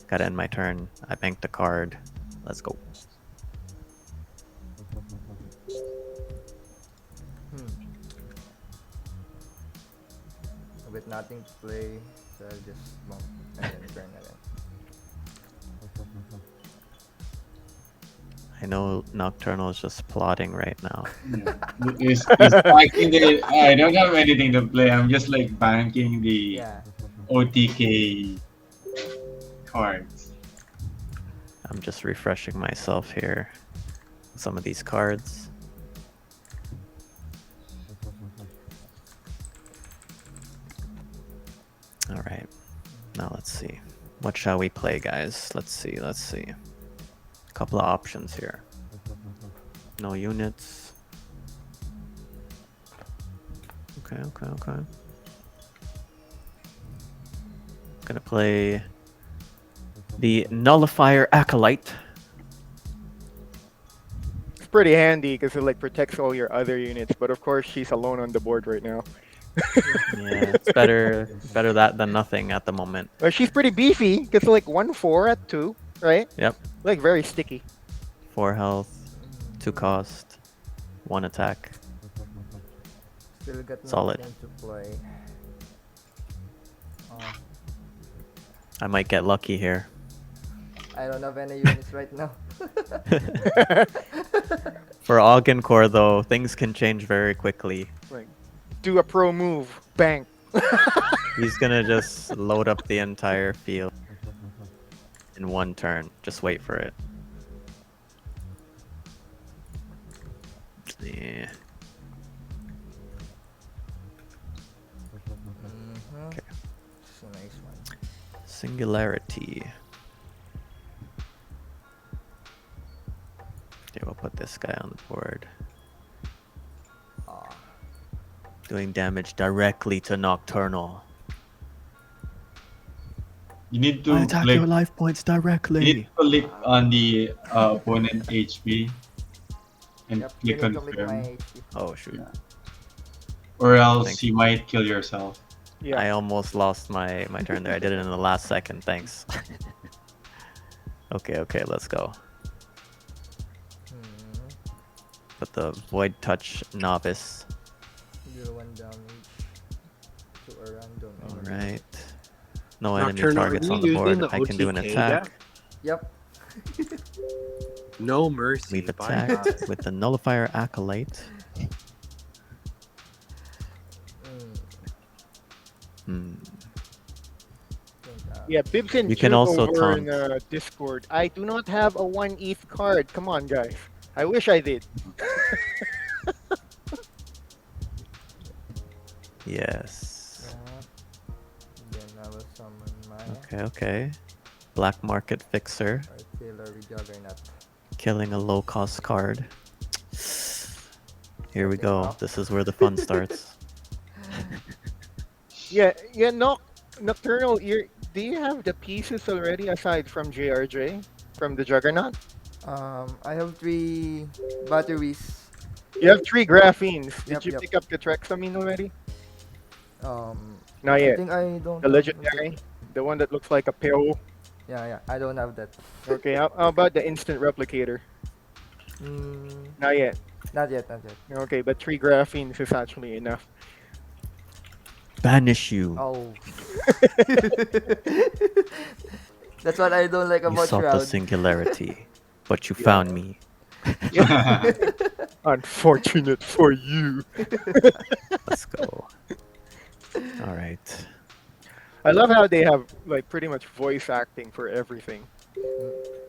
Gotta end my turn. I banked a card. Let's go. With nothing to play, so I'll just bump and then turn again. I know Nocturnal is just plotting right now. It's banking I don't have anything to play. I'm just like banking the Yeah. OTK cards. I'm just refreshing myself here. Some of these cards. All right. Now let's see. What shall we play, guys? Let's see. A couple of options here. No units. Okay. Gonna play the Nullifier Acolyte. It's pretty handy because it like protects all your other units, but of course she's alone on the board right now. Yeah, it's better that than nothing at the moment. But she's pretty beefy because like 1/4 at 2, right? Yep. Like very sticky. 4 health, 2 cost, 1 attack. Still got Solid. nothing to play. Oh, I might get lucky here. I don't have any units right now. For Augencore, though, things can change very quickly. Like, do a pro move, bang. He's gonna just load up the entire field in 1 turn. Just wait for it. Yeah. Okay. It's a nice one. Singularity. Okay, we'll put this guy on the board. Doing damage directly to Nocturnal. You need to I attack click, your life points directly. you need to click on the opponent HP and Yep, click you need to click confirm, my HP. Oh shoot. or else Thank you might kill yourself. Yeah. I almost lost my turn there. I did it in the last second. Thanks. Okay, let's go. Put the Void Touch Novice. Deal 1 damage to a random enemy. Alright. No enemy Nocturnal, are targets you on the using board. the I can do an OTK attack. deck? Yep. No mercy. We've by attacked God. with the Nullifier Acolyte. Yeah, Bibs and You can Jib also over in taunt. Discord. I do not have a 1 ETH card. Come on, guys. I wish I did. Yes. Then I will summon my Okay. Black Market Fixer. Artillery Juggernaut. Killing a low cost card. Here we go. This is where the fun starts. Yeah, Nocturnal, do you have the pieces already aside from JRJ? From the Juggernaut? I have 3 batteries. You have 3 graphines. Did Yep, you yep. pick up the Trexamine already? I Not yet. think I don't The have legendary? The one that looks like a pill? Yeah, I don't have that. Okay, how about the instant replicator? Not yet. Not yet. Okay, but 3 graphines is actually enough. Banish you. Oh. That's what I don't like You about sought the Shroud. Singularity, but you found me. Unfortunate for you. Let's go. All right. I love how they have like pretty much voice acting for everything.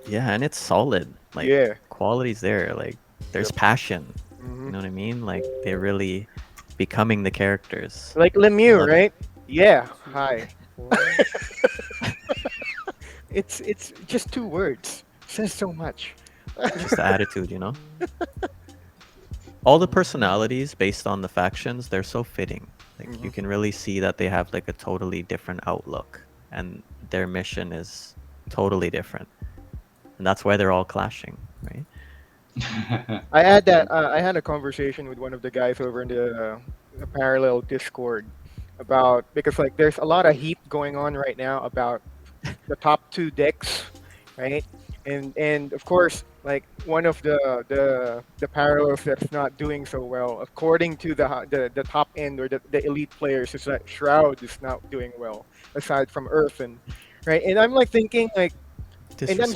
Yeah, and it's solid. Like, Yeah. quality's there. Like, there's passion. You know what I mean? Like, they're really becoming the characters. Like Lemieux, Love it. right? Yeah. Hi. It's just 2 words. Says so much. Just the attitude, you know? All the personalities based on the factions, they're so fitting. Like, you can really see that they have like a totally different outlook, and their mission is totally different. And that's why they're all clashing, right? I had that. I had a conversation with one of the guys over in the parallel Discord about, because like there's a lot of heat going on right now about the top 2 decks, right? And of course, like one of the parallels that's not doing so well, according to the top end or the elite players, is that Shroud is not doing well, aside from Earthen, right? And I'm like thinking like. And I'm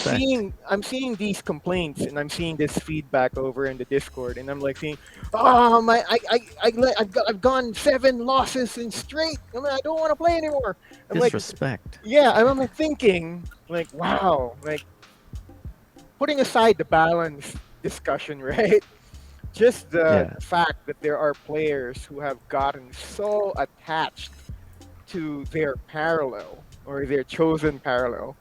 seeing these complaints, and I'm seeing this feedback over in the Discord, and I'm like seeing, I've gone 7 losses in straight. I don't want to play anymore. I'm Disrespect. like, yeah, I'm like thinking, like, wow, like putting aside the balance discussion, right? Just the fact that there are players who have gotten so attached to their parallel or their chosen parallel,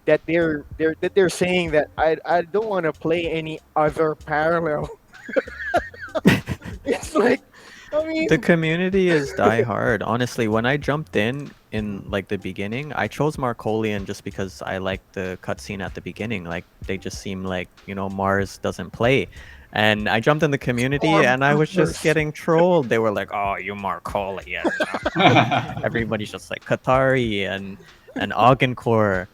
that they're saying that I don't want to play any other parallel. It's like, I The mean, community is die hard. Honestly, when I jumped in like the beginning, I chose Marcolian just because I liked the cutscene at the beginning. Like they just seem like, Mars doesn't play. And I jumped in the community and I was just Stormtroopers. getting trolled. They were like, "Oh, you Marcolian." Everybody's just like Kathari and Augencore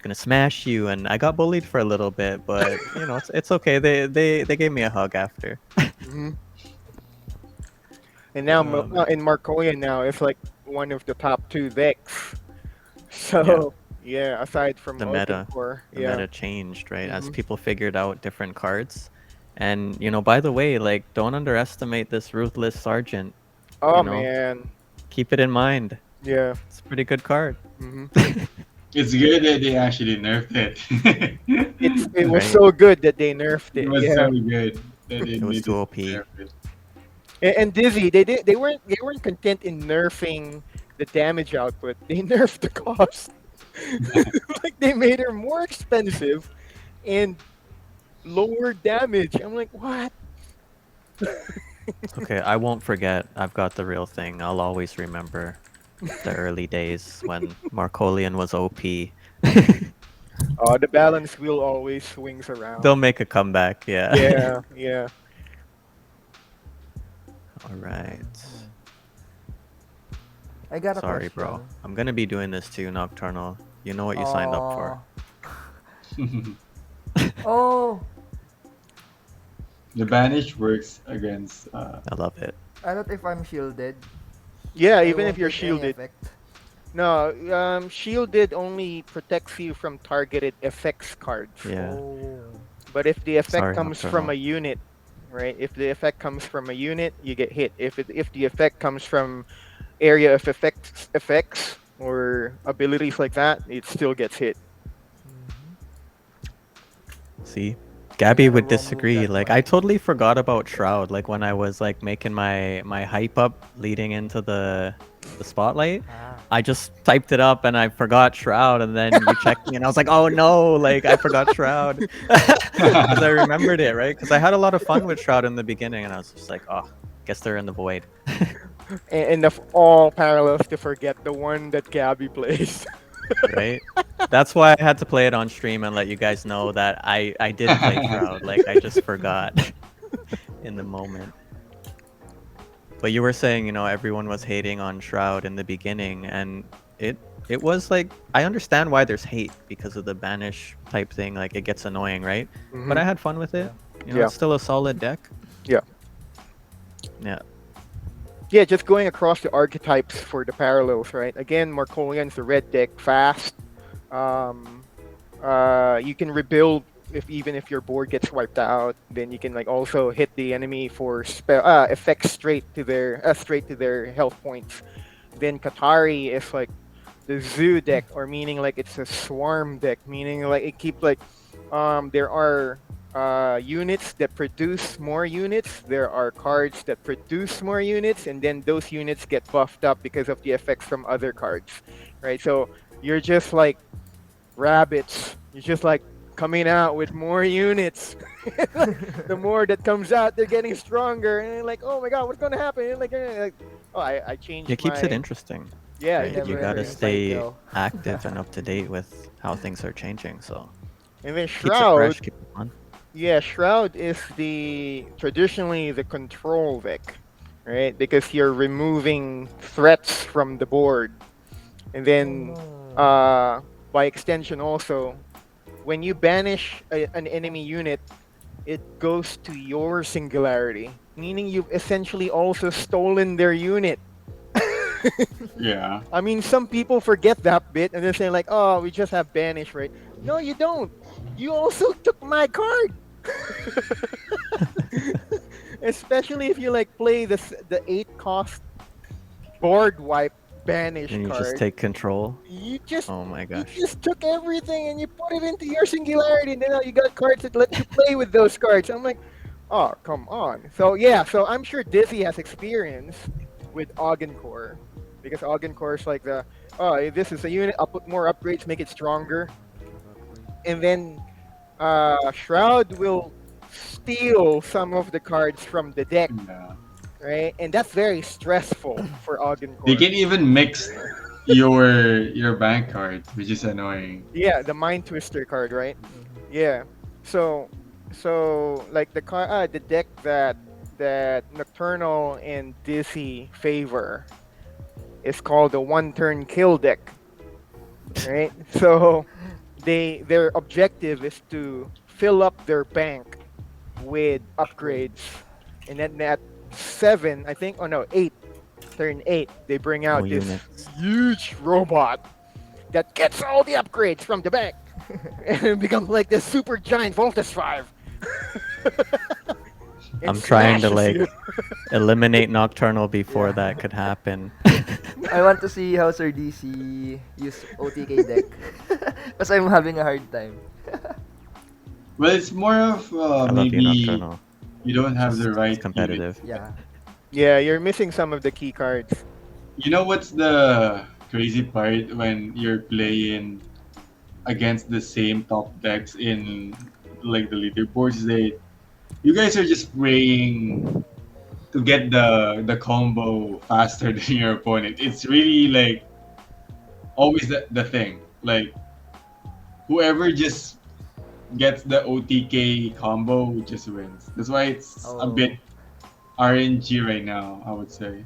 gonna smash you, and I got bullied for a little bit, but it's okay. They gave me a hug after. Mhm. And now Um, in Marcolian now it's like one of the top two decks. yeah. So yeah, aside from the meta Augencore, the yeah. meta changed, right? As Hmm. people figured out different cards. And by the way, like, don't underestimate this ruthless sergeant. you Oh know man, Keep it in mind. yeah. It's a pretty good card. Hmm. It's good that they actually nerfed it. It was Right. so good that they nerfed It it. was Yeah. so good that they It was too needed OP. to nerf it. And Dizzy, they weren't content in nerfing the damage output. They nerfed the cost. Like they made her more expensive and lower damage. I'm like, what? Okay, I won't forget. I've got the real thing. I'll always remember the early days when Marcolian was OP. Oh, the balance wheel always swings They'll around. make a comeback, yeah. Yeah, yeah. All right. I got a Sorry, question. bro. I'm gonna be doing this too, Nocturnal. You know what you signed up for. Oh, The banish works against. I love it. I thought if I'm shielded, Yeah, I even if won't you're take any shielded. effect. No, shielded only protects you from targeted effects cards. Yeah. Oh. But if the effect Sorry, comes from Nocturnal. a unit, right? If the effect comes from a unit, you get hit. If the effect comes from area of effects or abilities like that, it still gets hit. See? Gabby Never would will move disagree. that Like, I one. totally forgot about Shroud. Like, when I was, like, making my hype up leading into the spotlight, Ah. I just typed it up and I forgot Shroud, and then you checked me and I was like, oh no, like, I forgot Shroud. Because I remembered it, right? Because I had a lot of fun with Shroud in the beginning, and I was just like, oh, guess they're in the void. And of all parallels to forget the one that Gabby plays. Right? That's why I had to play it on stream and let you guys know that I did play Shroud. Like, I just forgot in the moment. But you were saying, everyone was hating on Shroud in the beginning, and it was like, I understand why there's hate because of the banish type thing. Like, it gets annoying, right? But I had fun with it. Yeah. It's still a solid deck. Yeah. Yeah. Yeah, just going across the archetypes for the parallels, right? Again, Marcolian's the red deck, fast. You can rebuild even if your board gets wiped out. Then you can like also hit the enemy for effects straight to their health points. Then Kathari is like the zoo deck, or meaning like it's a swarm deck, meaning like it keeps like there are units that produce more units. There are cards that produce more units, and then those units get buffed up because of the effects from other cards, right? So you're just like rabbits. You're just like coming out with more units. The more that comes out, they're getting stronger, and you're like, oh my god, what's gonna happen? And like, oh, I changed. It keeps it my... interesting. Yeah, Right? it You keeps gotta it stay cycle. active and up to date with how things are changing. So And then keeps it fresh, Shroud, keeps it fun. yeah, Shroud is traditionally the control deck, right? Because you're removing threats from the board, and then by extension also, when you banish an enemy unit, it goes to your singularity, meaning you've essentially also stolen their unit. Yeah. I mean, some people forget that bit and they're saying like, "Oh, we just have banish, right?" No, you don't. You also took my card. Especially if you like play the 8 cost board wipe banish And you card. just take control. You just Oh my you gosh. just took everything and you put it into your singularity, and now you got cards that let you play with those cards. I'm like, oh, come on. So yeah, so I'm sure Dizzy has experience with Augencore, because Augencore is like this is a unit. I'll put more upgrades, make it stronger, and then Shroud will steal some of the cards from the deck, Yeah. right? And that's very stressful for They Augencore. can even mix your bank cards, which is annoying. Yeah, the Mind Twister card, right? Yeah. So, like the deck that Nocturnal and Dizzy favor is called the one turn kill deck, right? So, their objective is to fill up their bank with upgrades, and then at 7, I think, oh no, 8, turn 8, they bring out Oh, this units. huge robot that gets all the upgrades from the bank and it becomes like this super giant Voltus 5. It I'm trying to smashes like you. eliminate Nocturnal before that could happen. I want to see how Sir DC use OTK deck. Because I'm having a hard time. Well, it's more of I love you, maybe Nocturnal. you don't have the It's right unit. competitive. Yeah. Yeah, you're missing some of the key cards. You know what's the crazy part when you're playing against the same top decks in like the leaderboards? You guys are just praying to get the combo faster than your opponent. It's really like always the thing. Like whoever just gets the OTK combo just wins. That's why it's a bit RNG right now, I would say.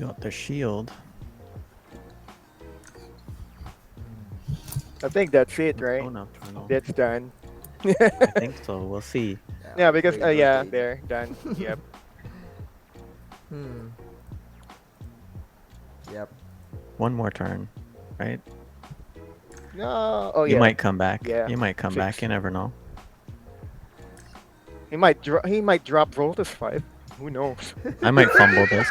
Got the shield. I think that's it, right? Oh, Nocturnal. That's done. I think so. We'll see. Yeah, because Great yeah, rotate. there, done. Yep. Yep. One more turn, right? No. Oh You yeah. might come back. Yeah. You might come 6. back. You never know. He might drop Voltus 5. Who knows? I might fumble this.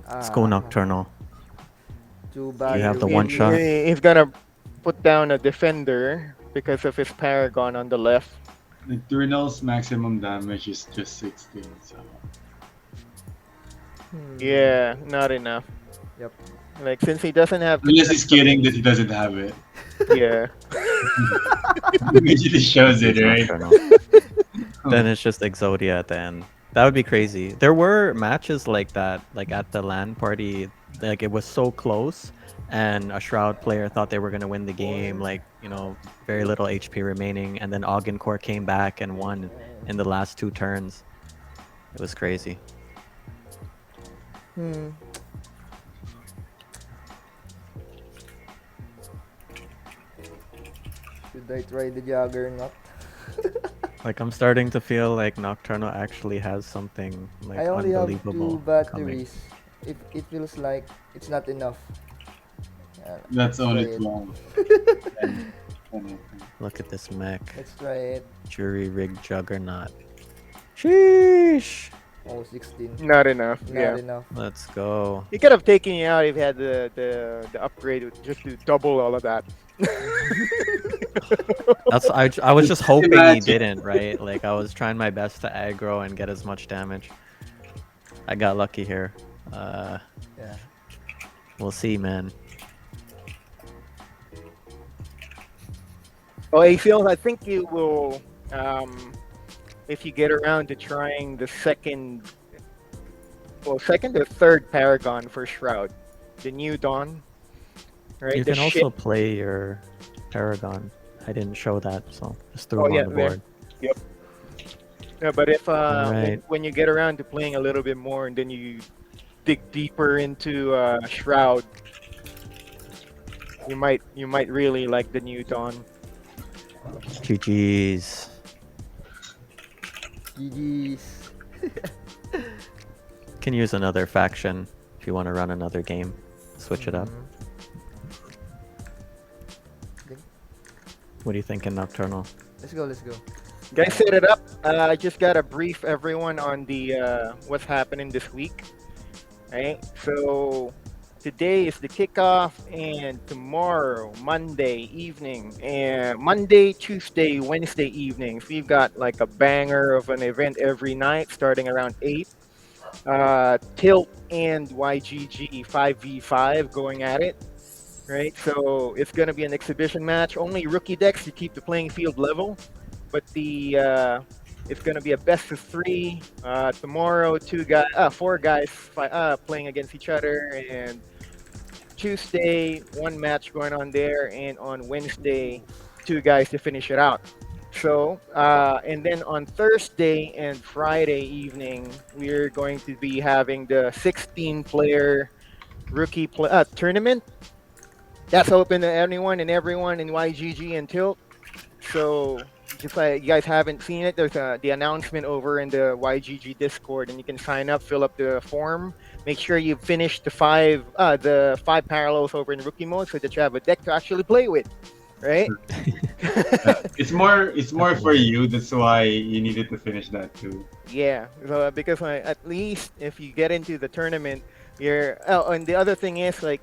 Let's go Nocturnal. Too You bad. have the one shot. He's gonna put down a defender because of his Paragon on the left. Nocturnal's maximum damage is just 16. So Yeah, not enough. Yep. Like since he doesn't have. unless he's kidding that he doesn't have it. Yeah. It usually shows it, right? Nocturnal. Then it's just Exodia at the end. That would be crazy. There were matches like that, like at the LAN party. Like it was so close, and a Shroud player thought they were gonna win the game. Like very little HP remaining, and then Augencore came back and won in the last 2 turns. It was crazy. Should I try the Juggernaut? Like I'm starting to feel like Nocturnal actually has something like I only have unbelievable 2 coming. batteries. It feels like it's not enough. That's only try it. 12. Look at this mech. Let's try it. Jury rigged Juggernaut. Sheesh. Oh, 16. Not enough. Not Yeah. enough. Let's go. He could have taken you out if he had the upgrade just to double all of that. I was just hoping he Imagine. didn't, right? Like I was trying my best to aggro and get as much damage. I got lucky here. Yeah. We'll see, man. Oh, Afiel, I think you will, if you get around to trying the second or third Paragon for Shroud, the New Dawn. Right. You the can also play your Paragon. I didn't show that, so just threw Oh, him yeah, on the there. board. Yep. Yeah, but if Alright. when you get around to playing a little bit more and then you dig deeper into Shroud, you might really like the New Dawn. GG's. GG's. Can use another faction if you want to run another game. Switch it up. Okay. What do you think in Nocturnal? Let's go. Let's go. Guys, set it up. I just gotta brief everyone on the what's happening this week. Right. So today is the kickoff, and tomorrow, Monday evening, and Monday, Tuesday, Wednesday evenings, we've got like a banger of an event every night, starting around 8. Tilt and YGG 5v5 going at it, right? So it's going to be an exhibition match. Only rookie decks to keep the playing field level, but the it's going to be a best of 3. Tomorrow, 4 guys playing against each other, and Tuesday, 1 match going on there, and on Wednesday, 2 guys to finish it out. So, and then on Thursday and Friday evening, we're going to be having the 16-player tournament. That's open to anyone and everyone in YGG and Tilt. So, just like you guys haven't seen it, there's the announcement over in the YGG Discord, and you can sign up, fill up the form. Make sure you finish the 5 parallels over in rookie mode so that you have a deck to actually play with, right? It's more for you. That's why you needed to finish that too. Yeah, so, because at least if you get into the tournament, you're. Oh, and the other thing is like,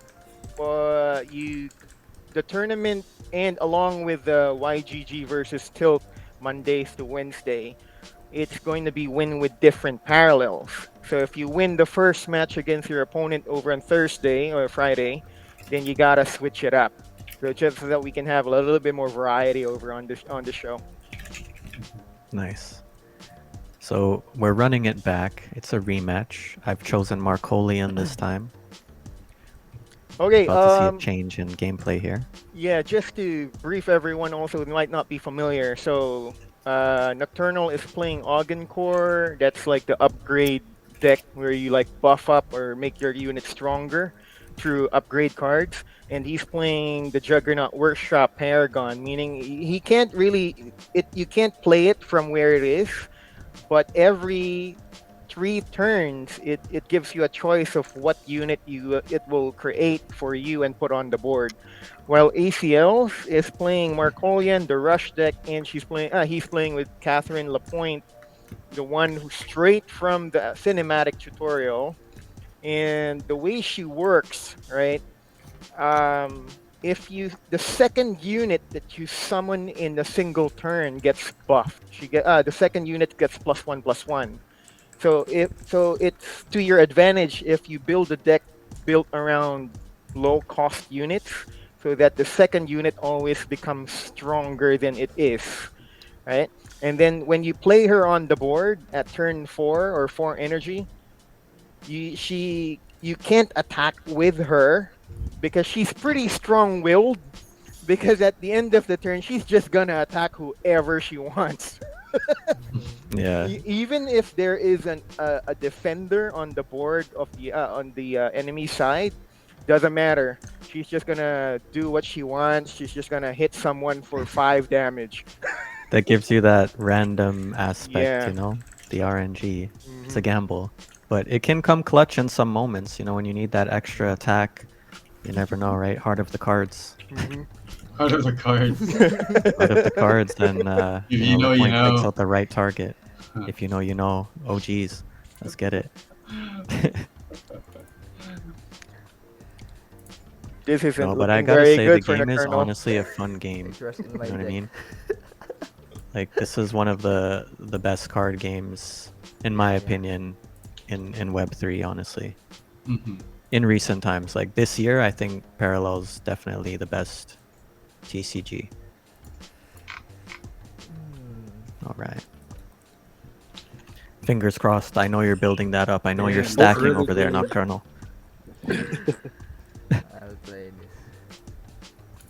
the tournament, and along with the YGG versus Tilt Mondays to Wednesday, it's going to be win with different parallels. So if you win the first match against your opponent over on Thursday or Friday, then you gotta switch it up. So just so that we can have a little bit more variety over on the show. Nice. So we're running it back. It's a rematch. I've chosen Marcolian this time. Okay. About to see a change in gameplay here. Yeah, just to brief everyone also who might not be familiar. So Nocturnal is playing Augencore. That's like the upgrade deck where you like buff up or make your unit stronger through upgrade cards. And he's playing the Juggernaut Workshop Paragon, meaning he can't really you can't play it from where it is, but every 3 turns it gives you a choice of what unit it will create for you and put on the board. While ACLs is playing Marcolian, the Rush deck, and he's playing with Catherine Lapointe, the one who's straight from the cinematic tutorial. And the way she works, right? If the second unit that you summon in a single turn gets buffed, the second unit gets +1/+1. So it's to your advantage if you build a deck built around low cost units, so that the second unit always becomes stronger than it is, right? And then when you play her on the board at turn 4 or 4 energy, you can't attack with her because she's pretty strong-willed. Because at the end of the turn, she's just gonna attack whoever she wants. Yeah. Even if there is a defender on the board of the enemy side, doesn't matter. She's just gonna do what she wants. She's just gonna hit someone for 5 damage. That gives you that random aspect, Yeah. you know, the RNG. It's a gamble, but it can come clutch in some moments. You know, when you need that extra attack, you never know, right? Heart of the cards. Out of the cards. Heart of the cards, then you know, you point know. picks out the right target. If you know, you know. Oh, geez, let's get it. This isn't No, but I looking gotta very say, good the for game is Nocturnal. honestly a fun game. Interest in You my know what I deck. mean? Like, this is one of the best card games, in my opinion, in Web3, honestly. In recent times, like this year, I think Parallel's definitely the best TCG. All right. Fingers crossed. I know you're building that up. I know you're Yeah, stacking really over there, good. Nocturnal. I'll play this.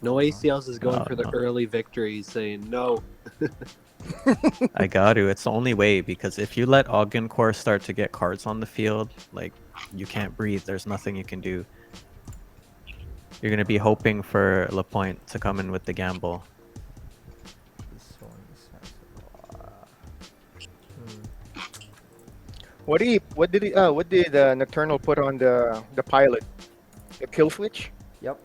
No ACLs is going Oh, for the no. early victory. He's saying no. I got to. It's the only way, because if you let Augencore start to get cards on the field, like, you can't breathe. There's nothing you can do. You're going to be hoping for Lapointe to come in with the gamble. This one is What did Nocturnal put on the pilot? The kill switch? Yep.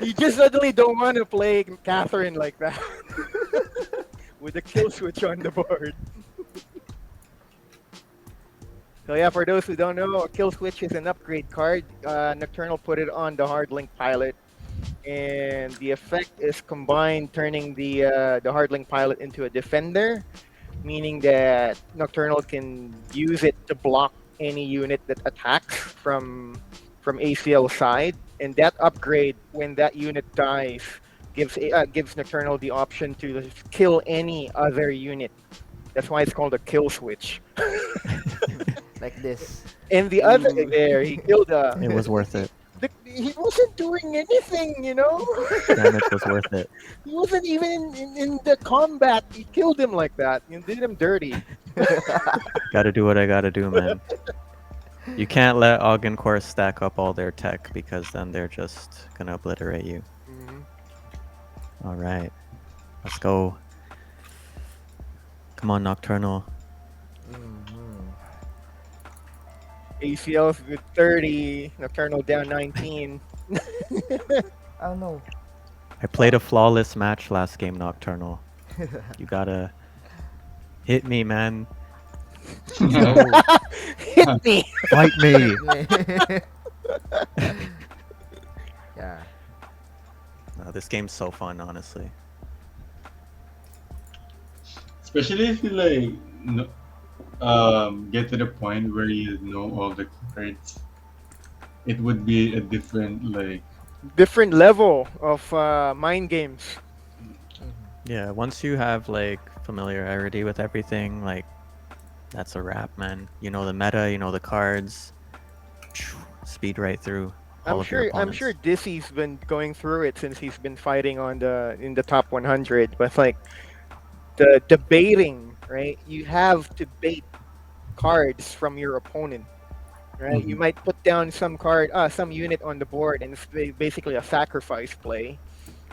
You just suddenly don't want to play Catherine like that with the kill switch on the board. So yeah, for those who don't know, a kill switch is an upgrade card. Nocturnal put it on the hard link pilot, and the effect is combined, turning the hard link pilot into a defender, meaning that Nocturnal can use it to block any unit that attacks from ACL side, and that upgrade when that unit dies gives Nocturnal the option to kill any other unit. That's why it's called a kill switch. Like this. And the other Ooh. there, he killed It was worth it. he wasn't doing anything, you know. Damage was worth it. He wasn't even in the combat. He killed him like that. You did him dirty. Gotta do what I gotta do, man. You can't let Augencore stack up all their tech because then they're just gonna obliterate you. Mhm. All right, let's go. Come on, Nocturnal. ACL's with 30. Nocturnal down 19. Oh no. I played a flawless match last game, Nocturnal. You gotta hit me, man. Hit me. Fight me. Yeah. No, this game's so fun, honestly. Especially if you like get to the point where you know all the cards. It would be a different like Different level of mind games. Yeah, once you have like familiarity with everything, like that's a wrap, man. You know the meta, you know the cards. Speed right through all of your I'm opponents. sure Dissy's been going through it since he's been fighting in the top 100. But like the debating, right? You have to bait cards from your opponent, right? You might put down some unit on the board, and it's basically a sacrifice play.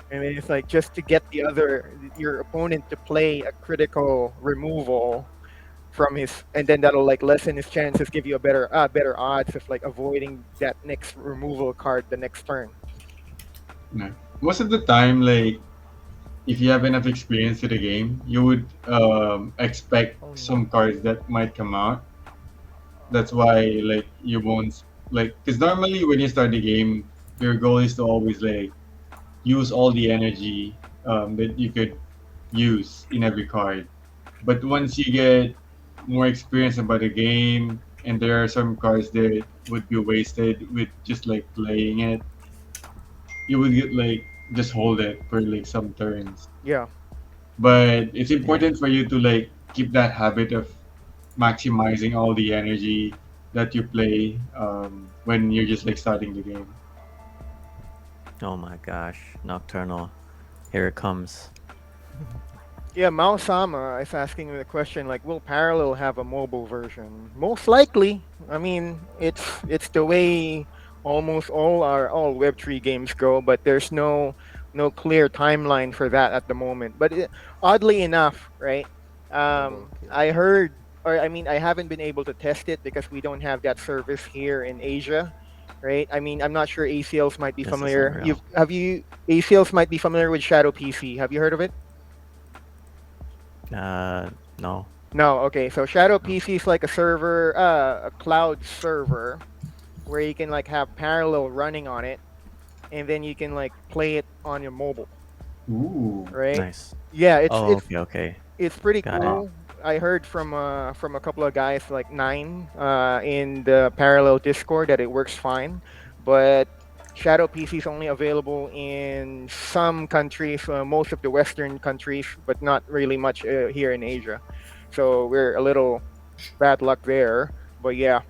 And it's like just to get your opponent to play a critical removal from his, and then that'll like lessen his chances, give you a better odds of like avoiding that next removal card the next turn. no. Most of the time, like if you have enough experience with the game, you would expect some cards that might come out. That's why like you won't like because normally when you start the game, your goal is to always like use all the energy that you could use in every card. But once you get more experience about the game, and there are some cards that would be wasted with just like playing it, you would get like just hold it for like some turns. Yeah. But it's important for you to like keep that habit of maximizing all the energy that you play when you're just like starting the game. Oh my gosh, Nocturnal. Here it comes. Yeah, Mao Sama is asking me the question like, will Parallel have a mobile version? Most likely. I mean, it's the way almost all Web3 games go, but there's no clear timeline for that at the moment. But oddly enough, right? I heard, or I mean, I haven't been able to test it because we don't have that service here in Asia, right? I mean, I'm not sure ACLs might be This is familiar. unreal. ACLs might be familiar with Shadow PC. Have you heard of it? No. No, okay. So Shadow PC is like a server, a cloud server, where you can like have Parallel running on it, and then you can like play it on your mobile. Ooh. Right. Nice. Yeah, Oh, okay. it's pretty Got cool. I heard from a couple of guys like Nine in the Parallel Discord that it works fine, but Shadow PC is only available in some countries, most of the Western countries, but not really much here in Asia. So we're a little bad luck there. But yeah.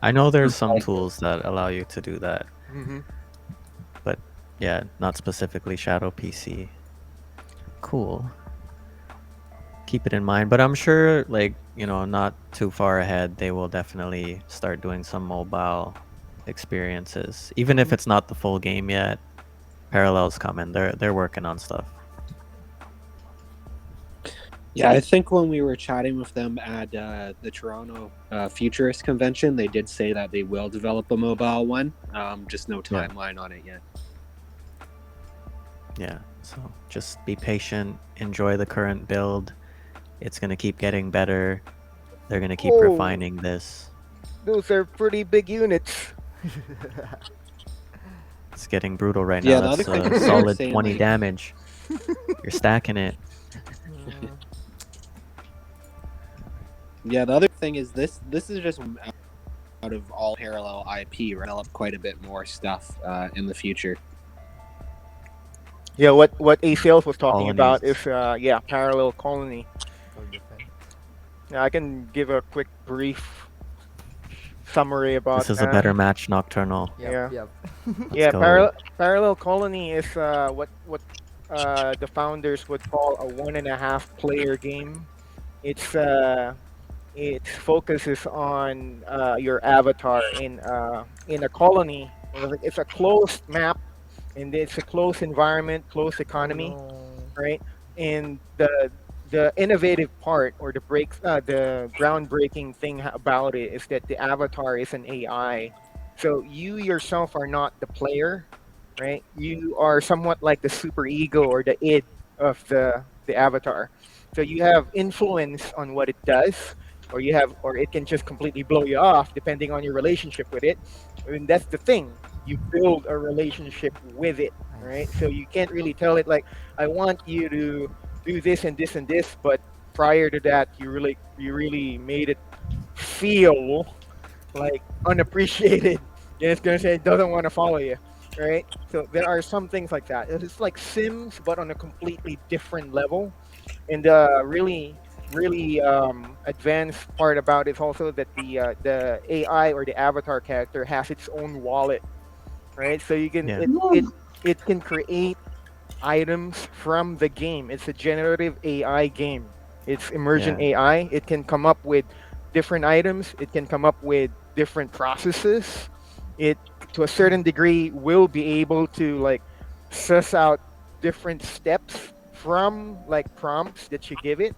I know there's some tools that allow you to do that. Mhm. But yeah, not specifically Shadow PC. Cool. Keep it in mind. But I'm sure, like, not too far ahead, they will definitely start doing some mobile experiences. Even if it's not the full game yet, Parallel's coming. They're working on stuff. Yeah, I think when we were chatting with them at the Toronto Futurist Convention, they did say that they will develop a mobile one. Just no timeline on it yet. Yeah, so just be patient, enjoy the current build. It's going to keep getting better. They're gonna keep Whoa. refining this. Those are pretty big units. It's getting brutal right Yeah, now. the other That's thing a is solid saying, 20 like- damage. You're stacking it. Yeah, the other thing is this is just out of all parallel IP, right? Develop quite a bit more stuff in the future. Yeah, what ACLs was talking about Colonies. is parallel colony. Gold defense. Yeah, I can give a quick brief summary about This is a that. better match, Nocturnal. Yep, Yeah. yep. Yeah, go. parallel colony is what the founders would call a 1.5 player game. Its focus is on your avatar in a colony. It's a closed map, and it's a closed environment, closed economy, right? And the innovative part or the groundbreaking thing about it is that the avatar is an AI. So you yourself are not the player, right? You are somewhat like the super ego or the id of the avatar. So you have influence on what it does, or it can just completely blow you off depending on your relationship with it. I mean, that's the thing. You build a relationship with it, right? So you can't really tell it like, I want you to do this and this and this, but prior to that, you really made it feel like unappreciated. And it's gonna say it doesn't want to follow you, right? So there are some things like that. It's like Sims, but on a completely different level. And the really advanced part about it is also that the AI or the avatar character has its own wallet, right? So you can Yeah. it can create items from the game. It's a generative AI game. It's emergent Yeah. AI. It can come up with different items. It can come up with different processes. It, to a certain degree, will be able to like suss out different steps from like prompts that you give it.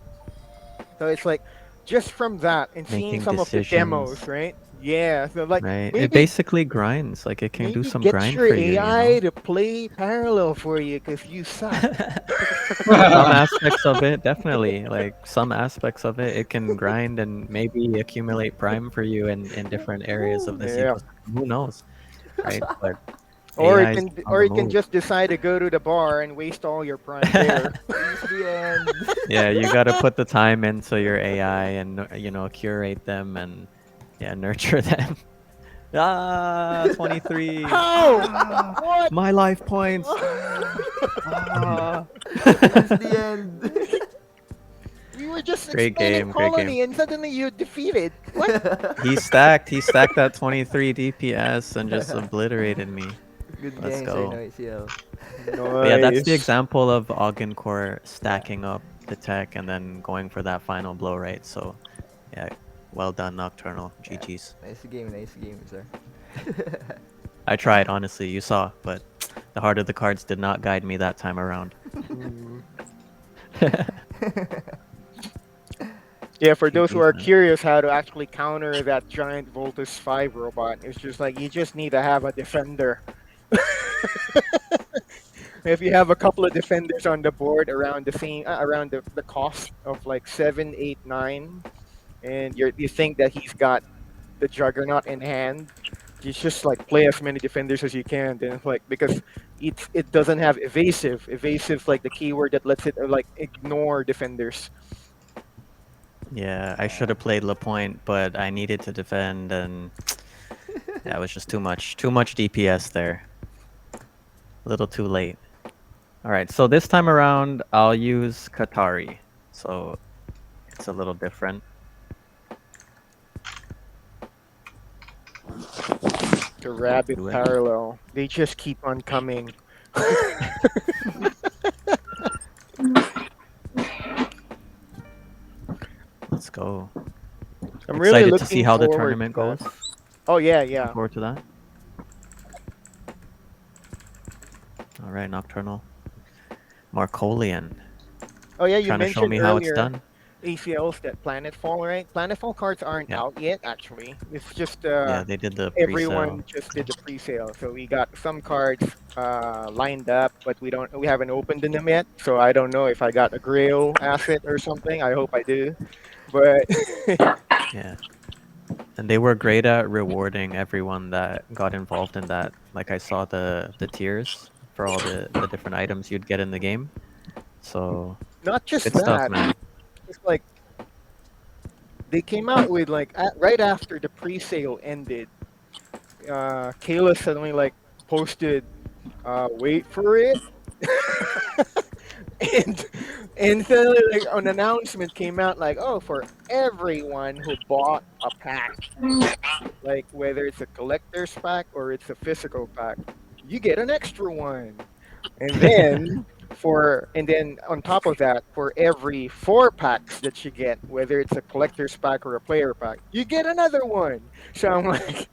So it's like just from that and seeing Making some of the demos, decisions. right? Yeah. So like Right. It maybe basically grinds. Like it can do maybe some get grind your for you, AI to play parallel for you because you suck. Some aspects of it, definitely. Like some aspects of it, it can grind and maybe accumulate prime for you in different areas of this Yeah. ecosystem. Who knows, right? But Or AI is on the it can move. just decide to go to the bar and waste all your prime there. It's the end. Yeah, you got to put the time into your AI and curate them and nurture them. 23. How? What? My life points. Ah. It's the end. We were just Great expanding game, great colony game. and suddenly you defeated. What? He stacked that 23 DPS and just obliterated me. Good Let's game, go. Sir Noisiel. But yeah, that's the Nice. example of Augencore stacking up the tech and then going for that final blow, right? So, yeah, well done, Nocturnal. GG's. Nice game, sir. I tried, honestly, you saw, but the heart of the cards did not guide me that time around. Yeah, for those who are man. curious how to actually counter that giant Voltus 5 robot, it's just like you just need to have a defender. If you have a couple of defenders on the board around the cost of like 7, 8, 9, and you think that he's got the juggernaut in hand, you just like play as many defenders as you can. Then it's like, because it doesn't have evasive. Evasive like the keyword that lets it like ignore defenders. Yeah, I should have played LaPointe, but I needed to defend, and that was just too much. Too much DPS there. A little too late. All right, so this time around, I'll use Kathari. So it's a little different. The rabbit Do it. parallel. They just keep on coming. Let's go. I'm really Excited looking to see how the forward tournament to that. goes. Oh yeah, Looking yeah. forward to that. All right, Nocturnal. Marcolian. Oh yeah, you Trying to show mentioned me how it's earlier done. ACLs that Planetfall, right? Planetfall cards aren't Yeah. out yet, actually. It's just Yeah, they did the pre-sale. everyone just did the pre-sale. So we got some cards lined up, but we haven't opened them yet. So I don't know if I got a Grail asset or something. I hope I do. But Yeah. And they were great at rewarding everyone that got involved in that. Like I saw the tiers for all the different items you'd get in the game. So Not just good stuff, that, man. it's like they came out with like right after the pre-sale ended, Kayla suddenly like posted, "Wait for it," and suddenly like an announcement came out like, "Oh, for everyone who bought a pack, like whether it's a collector's pack or it's a physical pack, you get an extra one." And then and then on top of that, for every 4 packs that you get, whether it's a collector's pack or a player pack, you get another one. So I'm like,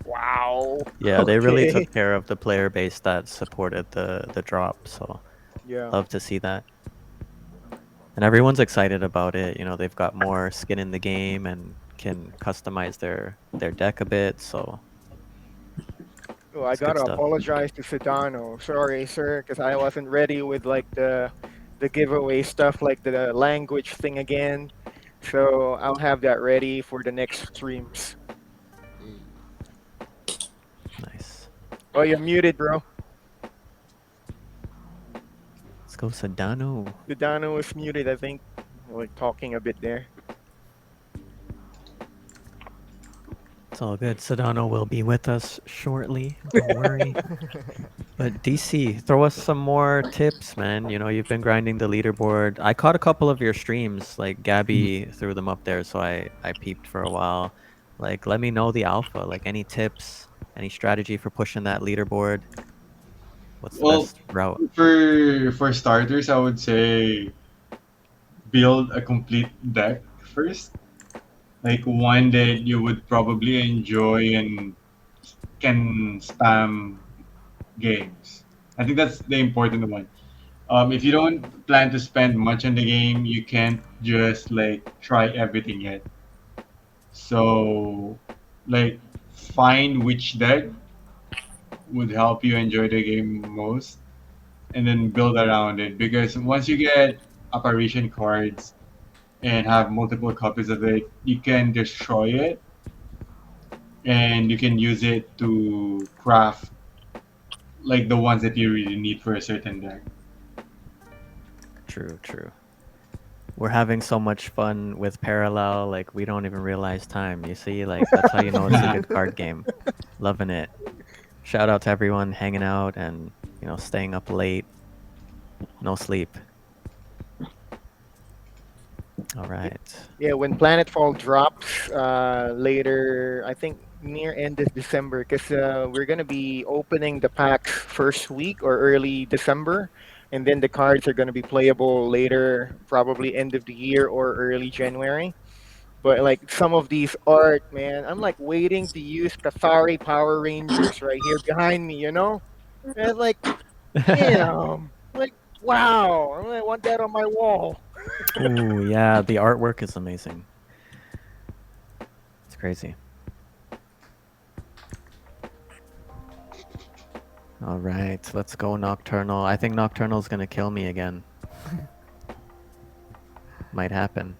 wow, Yeah, they really okay, took care of the player base that supported the drop. So yeah. love to see that. And everyone's excited about it. They've got more skin in the game and can customize their deck a bit. So Oh, I it's good gotta stuff. apologize to Sedano. Sorry, sir, because I wasn't ready with like the giveaway stuff, like the language thing again. So I'll have that ready for the next streams. Nice. Oh, you're muted, bro. Let's go, Sedano. Sedano is muted, I think. Like talking a bit there. It's all good. Sedano will be with us shortly. Don't worry. But DC, throw us some more tips, man. You've been grinding the leaderboard. I caught a couple of your streams. Like Gabby threw them up there, so I peeped for a while. Like, let me know the alpha. Like, any tips, any strategy for pushing that leaderboard? What's the Well, best route? for starters, I would say build a complete deck first, like one that you would probably enjoy and can spam games. I think that's the important one. If you don't plan to spend much on the game, you can't just like try everything yet. So, like, find which deck would help you enjoy the game most, and then build around it. Because once you get apparition cards and have multiple copies of it, you can destroy it and you can use it to craft like the ones that you really need for a certain deck. True, true. We're having so much fun with Parallel, like we don't even realize time. You see, like that's how you know it's a good card game. Loving it. Shout out to everyone hanging out and staying up late. No sleep. All right. Yeah, when Planetfall drops later, I think near end of December, because we're gonna be opening the packs first week or early December, and then the cards are gonna be playable later, probably end of the year or early January. But like some of these art, man, I'm like waiting to use Kathari Power Rangers right here behind me, And it's like, damn, like wow, I want that on my wall. Ooh, yeah, the artwork is amazing. It's crazy. All right, let's go Nocturnal. I think Nocturnal's gonna kill me again. Might happen.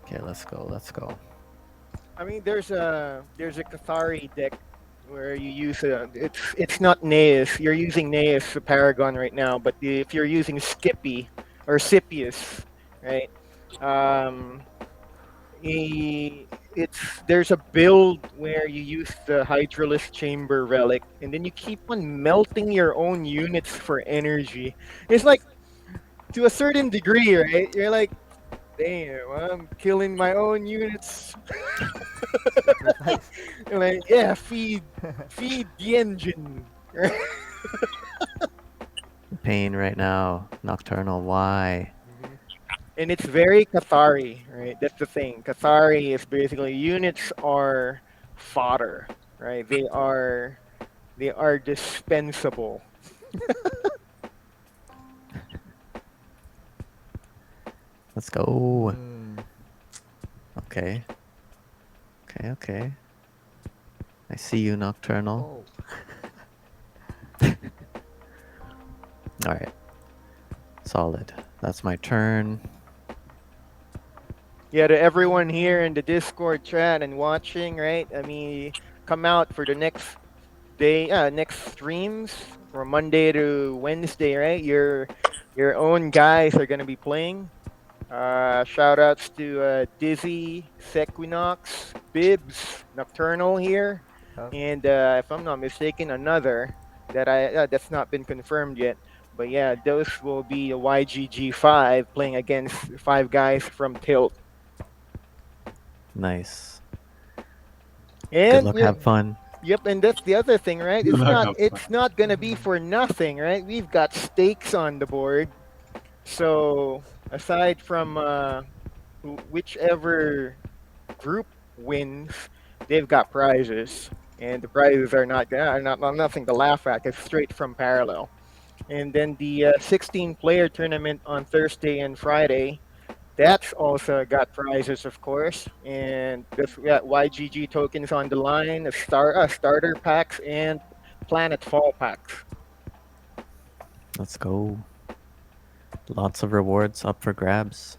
Okay, let's go. Let's go. I mean, there's a Kathari deck where you use it's not Naeus. You're using Naeus Paragon right now, but if you're using Skippy or Scipius, right? Um, there's a build where you use the Hydralisk Chamber relic, and then you keep on melting your own units for energy. It's like to a certain degree, right? You're like, damn, I'm killing my own units. You're like, yeah, feed the engine. Pain right now. Nocturnal. Why? And it's very Kathari, right? That's the thing. Kathari is basically units are fodder, right? They are dispensable. Let's go. Okay. Okay, okay. I see you, Nocturnal. Alright. Solid. That's my turn. Yeah, to everyone here in the Discord chat and watching, right? I mean, come out for the next day, next streams from Monday to Wednesday, right? Your own guys are gonna be playing. Shout outs to Dizzy, Sequinox, Bibs, Nocturnal here, Huh? and if I'm not mistaken, another that's not been confirmed yet. But yeah, those will be a YGG5 playing against five guys from Tilt. Nice. Good And luck. yeah, Have fun. yep, and that's the other thing, right? Good luck, have fun. It's not gonna be for nothing, right? We've got stakes on the board. So aside from whichever group wins, they've got prizes, and the prizes are not nothing to laugh at. It's straight from parallel. And then the 16-player tournament on Thursday and Friday. That's also got prizes, of course, and this we got YGG tokens on the line, starter packs, and Planet Fall packs. Let's go. Lots of rewards up for grabs.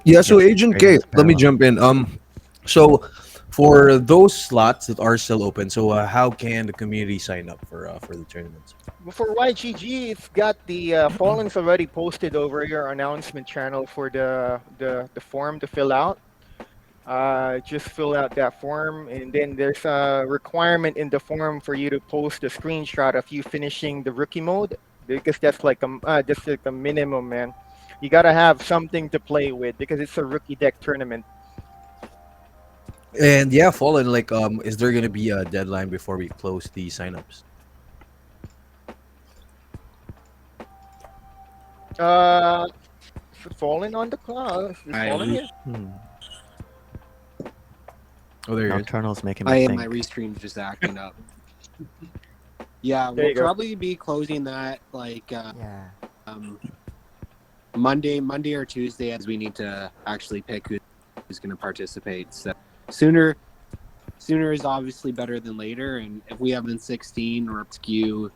Yeah, so Yep, Agent right K, into let me parallel. jump in. So for those slots that are still open, so how can the community sign up for the tournaments? For YGG, it's got the Fallen's already posted over your announcement channel for the form to fill out. Just fill out that form, and then there's a requirement in the form for you to post a screenshot of you finishing the rookie mode, because that's like a minimum, man. You gotta have something to play with because it's a rookie deck tournament. And yeah, Fallen, like, is there gonna be a deadline before we close the signups? Uh, Fallen on the cloud. Is I Fallen here? Oh, there he is. Nocturnal's making I me am. My think. restream's just acting up. Yeah, There we'll you go. probably be closing that like Yeah. Monday or Tuesday, as we need to actually pick who's going to participate. So sooner is obviously better than later, and if we have been 16 or skew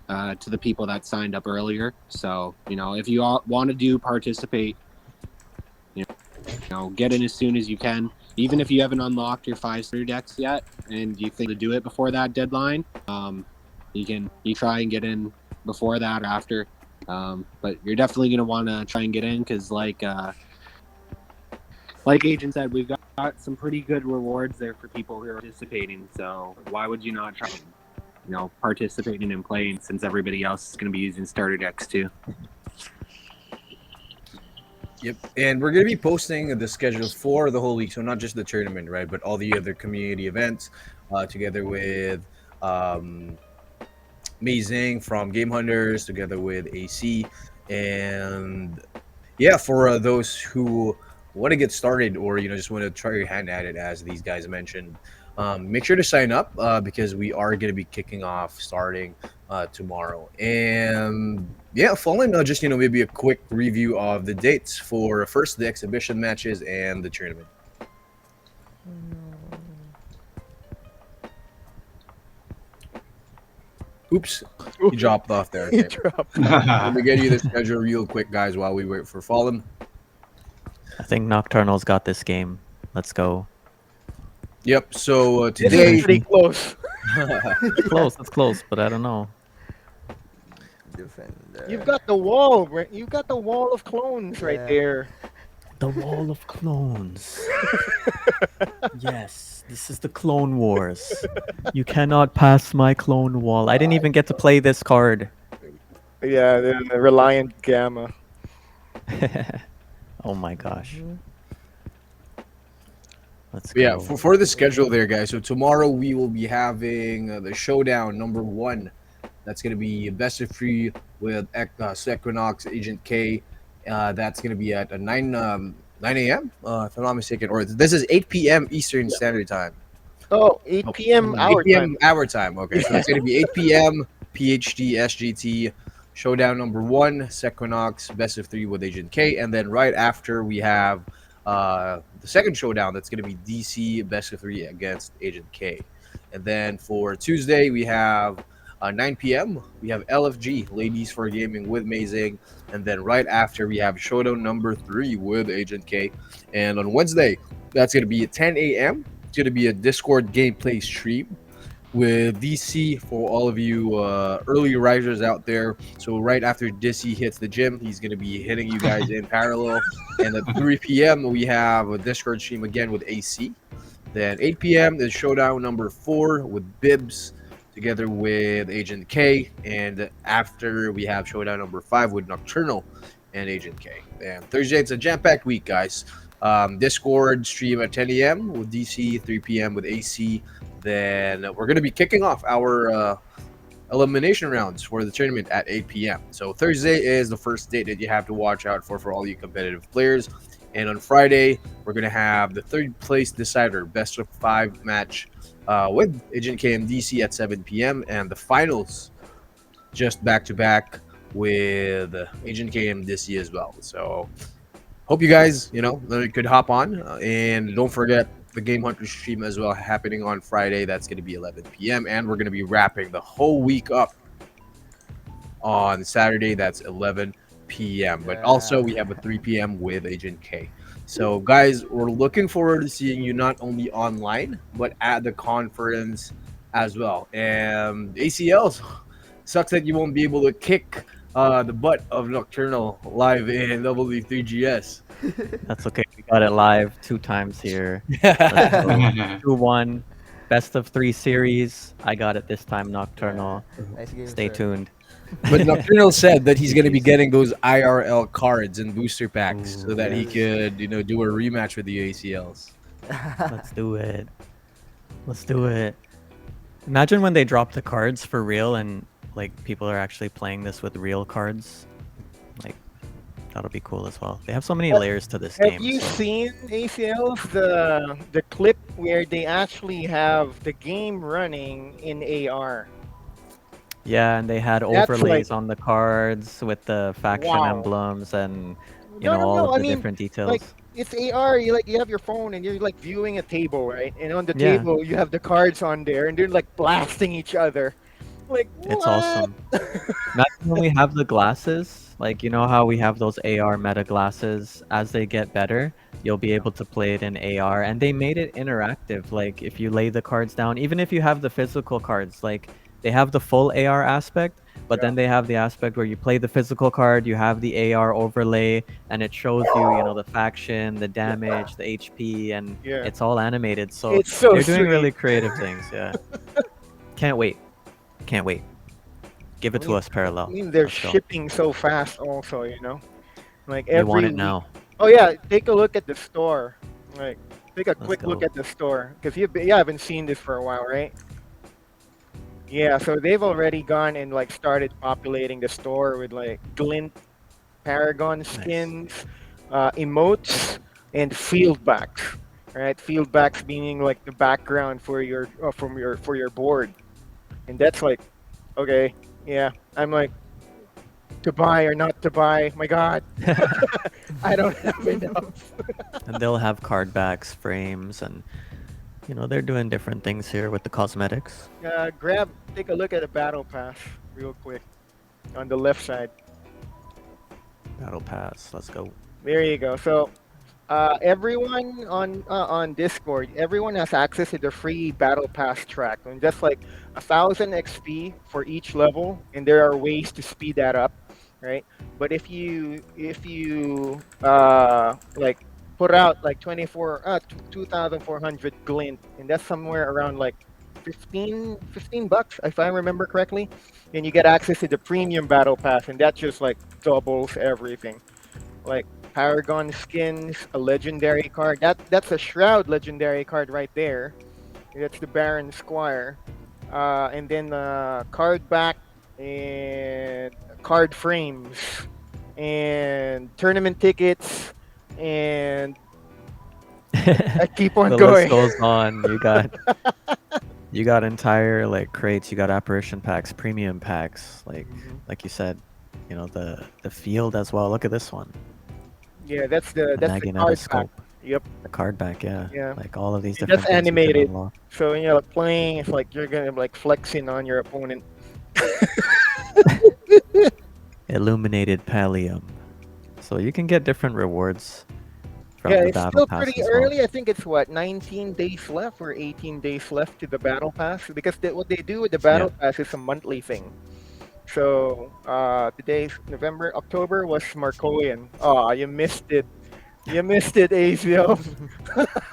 to the people that signed up earlier. So if you all want to participate, get in as soon as you can. Even if you haven't unlocked your 5-star decks yet, and you think to do it before that deadline, you try and get in before that or after. But you're definitely going to want to try and get in because, like Agent said, we've got some pretty good rewards there for people who are participating. So why would you not try, participating and playing since everybody else is going to be using starter decks too? Yep, and we're gonna be posting the schedules for the whole week, so not just the tournament, right, but all the other community events, together with Amazing from Game Hunters, together with AC, and yeah, for those who want to get started or just want to try your hand at it, as these guys mentioned, make sure to sign up because we are going to be kicking off starting tomorrow. And yeah, Fallen, just maybe a quick review of the dates for first the exhibition matches and the tournament. Oops, he dropped off there. He Okay. dropped. Let me get you the schedule real quick, guys, while we wait for Fallen. I think Nocturnal's got this game. Let's go. Yep. So This today, is pretty close. Close. It's close, but I don't know. Defender. You've got the wall, right? You've got the wall of clones right Yeah. there. The Wall of Clones. Yes, this is the Clone Wars. You cannot pass my clone wall. I didn't even get to play this card. Yeah, the Reliant Gamma. Oh my gosh. Let's yeah, go. for the schedule there, guys. So tomorrow we will be having the showdown number 1. That's going to be best of 3 with Equinox, Agent K. That's going to be at 9 a.m. If I'm not mistaken, or this is 8 p.m. Eastern Standard Time. Oh, 8 p.m. 8 our p.m. time. our time. Okay, so it's going to be 8 p.m. PHT SGT showdown number 1, Equinox, best of 3 with Agent K, and then right after we have the second showdown. That's going to be DC best of 3 against Agent K, and then for Tuesday we have 9 p.m. we have LFG, Ladies for Gaming with Mazing, and then right after we have Showdown number 3 with Agent K. And on Wednesday, that's gonna be at 10 a.m. It's gonna be a Discord gameplay stream with DC for all of you early risers out there. So right after DC hits the gym, he's going to be hitting you guys in parallel. And at 3 p.m., we have a Discord stream again with AC. Then 8 p.m. is Showdown number 4 with Bibs together with Agent K. And after we have Showdown number 5 with Nocturnal and Agent K. And Thursday, it's a jam-packed week, guys. Discord stream at 10 a.m. with DC, 3 p.m. with AC. Then we're going to be kicking off our elimination rounds for the tournament at 8 p.m. So Thursday is the first date that you have to watch out for all you competitive players. And on Friday, we're going to have the third place decider, best of 5 match with Agent K and DC at 7 p.m. And the finals just back-to-back with Agent K and DC as well. So hope you guys, could hop on. And don't forget, the Game Hunter stream as well happening on Friday. That's going to be 11 p.m. And we're going to be wrapping the whole week up on Saturday. That's 11 p.m. But also we have a 3 p.m. with Agent K. So guys, we're looking forward to seeing you not only online, but at the conference as well. And ACLs, sucks that you won't be able to kick the butt of Nocturnal live in W3GS. That's okay. We got it live 2 times here. 2-1. Best of 3 series. I got it this time, Nocturnal. Nice game, Stay sir. tuned. But Nocturnal said that he's going to be getting those IRL cards and booster packs so that he could, do a rematch with the ACLs. Let's do it. Let's do it. Imagine when they drop the cards for real and like people are actually playing this with real cards. Like that'll be cool as well. They have so many layers to this game. Have you so- seen ACLs the clip where they actually have the game running in AR? Yeah, and they had That's overlays like- on the cards with the faction Wow. emblems and No, all no, of I the mean, different details. like it's AR. You have your phone and you're like viewing a table, right? And on the Yeah. table you have the cards on there, and they're like blasting each other. Like It's what? awesome. Imagine when we have the glasses, like how we have those AR meta glasses. As they get better, you'll be able to play it in AR, and they made it interactive. Like if you lay the cards down, even if you have the physical cards, like they have the full AR aspect, but then they have the aspect where you play the physical card, you have the AR overlay, and it shows you, the faction, the damage, the HP, and Yeah. it's all animated. So It's so they're doing really sweet. creative things. Yeah. Can't wait. Can't wait. Give it to us, Parallel. I mean, they're Let's go. shipping so fast, also. Like We every want it week. now. Oh yeah, take a look at the store. Like, take a Let's quick look go. at the store, because you haven't seen this for a while, right? Yeah, so they've already gone and like started populating the store with like glint, paragon skins, emotes, and fieldbacks. Right, fieldbacks meaning like the background for your for your board, and that's like, okay, yeah, I'm like, to buy or not to buy. My God, I don't have enough. And they'll have card backs, frames, and they're doing different things here with the cosmetics. Take a look at the battle pass real quick on the left side. Battle pass. Let's go. There you go. So, everyone on Discord, everyone has access to the free battle pass track, and that's like 1,000 XP for each level, and there are ways to speed that up, right? But if you like put out like 2,400 glint, and that's somewhere around like 15 bucks if I remember correctly, and you get access to the premium battle pass, and that just like doubles everything. Like Paragon skins, a legendary card. That's a Shroud legendary card right there. That's the Baron Squire. And then card back and card frames and tournament tickets, and I keep on The going. list goes on. You got entire like crates. You got apparition packs, premium packs. Like you said, the field as well. Look at this one. Yeah, that's the Naginata card scope. back. Yep. The card back, yeah. Yeah. Like all of these And different that's things we can animated. unlock. So when you're like playing, it's like you're gonna like flexing on your opponent. Illuminated Pallium. So you can get different rewards from Yeah, the it's battle still pass pretty as well. early. I think it's what 19 days left or 18 days left to the battle pass because what they do with the Yeah. battle pass is a monthly thing. So today's November, October was Marcolian. Oh, you missed it. You missed it, Azio.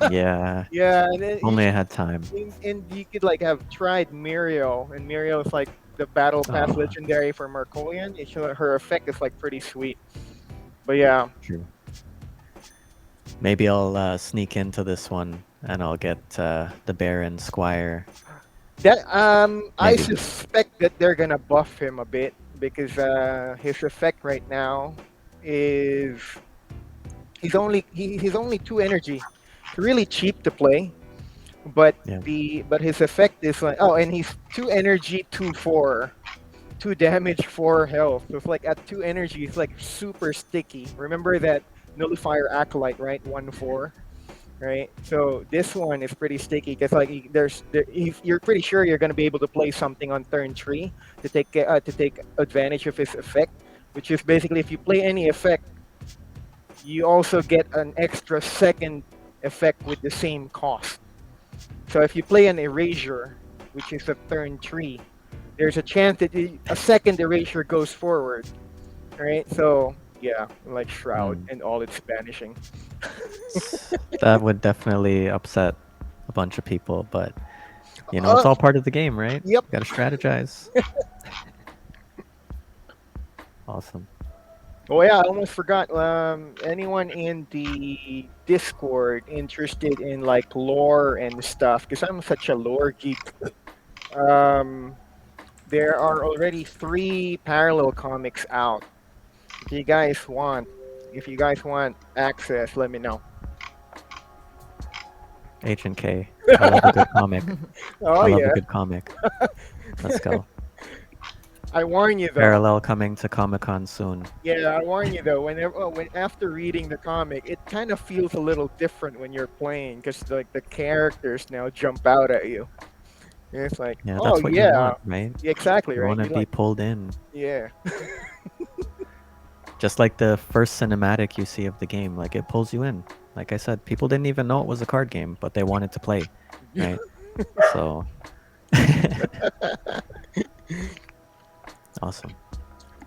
Yeah. Yeah, and then Only I had time. and you could like have tried Muriel, and Muriel is like the battle pass Oh, legendary for Marcolian. Her effect is like pretty sweet. But yeah, true. Maybe I'll sneak into this one and I'll get the Baron Squire. that I Maybe. suspect that they're gonna buff him a bit because his effect right now is he's only 2 energy. It's really cheap to play, but Yeah. his effect is like, oh, and he's 2 energy, 2/4. 2 damage, 4 health. So it's like at 2 energy, it's like super sticky. Remember that nullifier acolyte, right? 1/4, right? So this one is pretty sticky because like you're pretty sure you're gonna be able to play something on turn 3 to take advantage of his effect, which is basically if you play any effect, you also get an extra second effect with the same cost. So if you play an erasure, which is a turn 3, there's a chance that a second erasure goes forward, right? So yeah, like Shroud Mm. and all its banishing. That would definitely upset a bunch of people, but you know, it's all part of the game, right? Yep. Gotta strategize. Awesome. Oh yeah, I almost forgot. Anyone in the Discord interested in like lore and stuff? Because I'm such a lore geek. Um, there are already 3 parallel comics out. If you guys want, if you guys want access, let me know. Agent K. I love a good comic. Oh I love yeah, a good comic. Let's go. I warn you though. Parallel coming to Comic-Con soon. Yeah, I warn you though. When after reading the comic, it kind of feels a little different when you're playing because like the characters now jump out at you. And it's like, Yeah, oh that's what you yeah, want, right? exactly You right. want to You be like, pulled in. yeah, Just like the first cinematic you see of the game, like it pulls you in. Like I said, people didn't even know it was a card game, but they wanted to play, right? So awesome.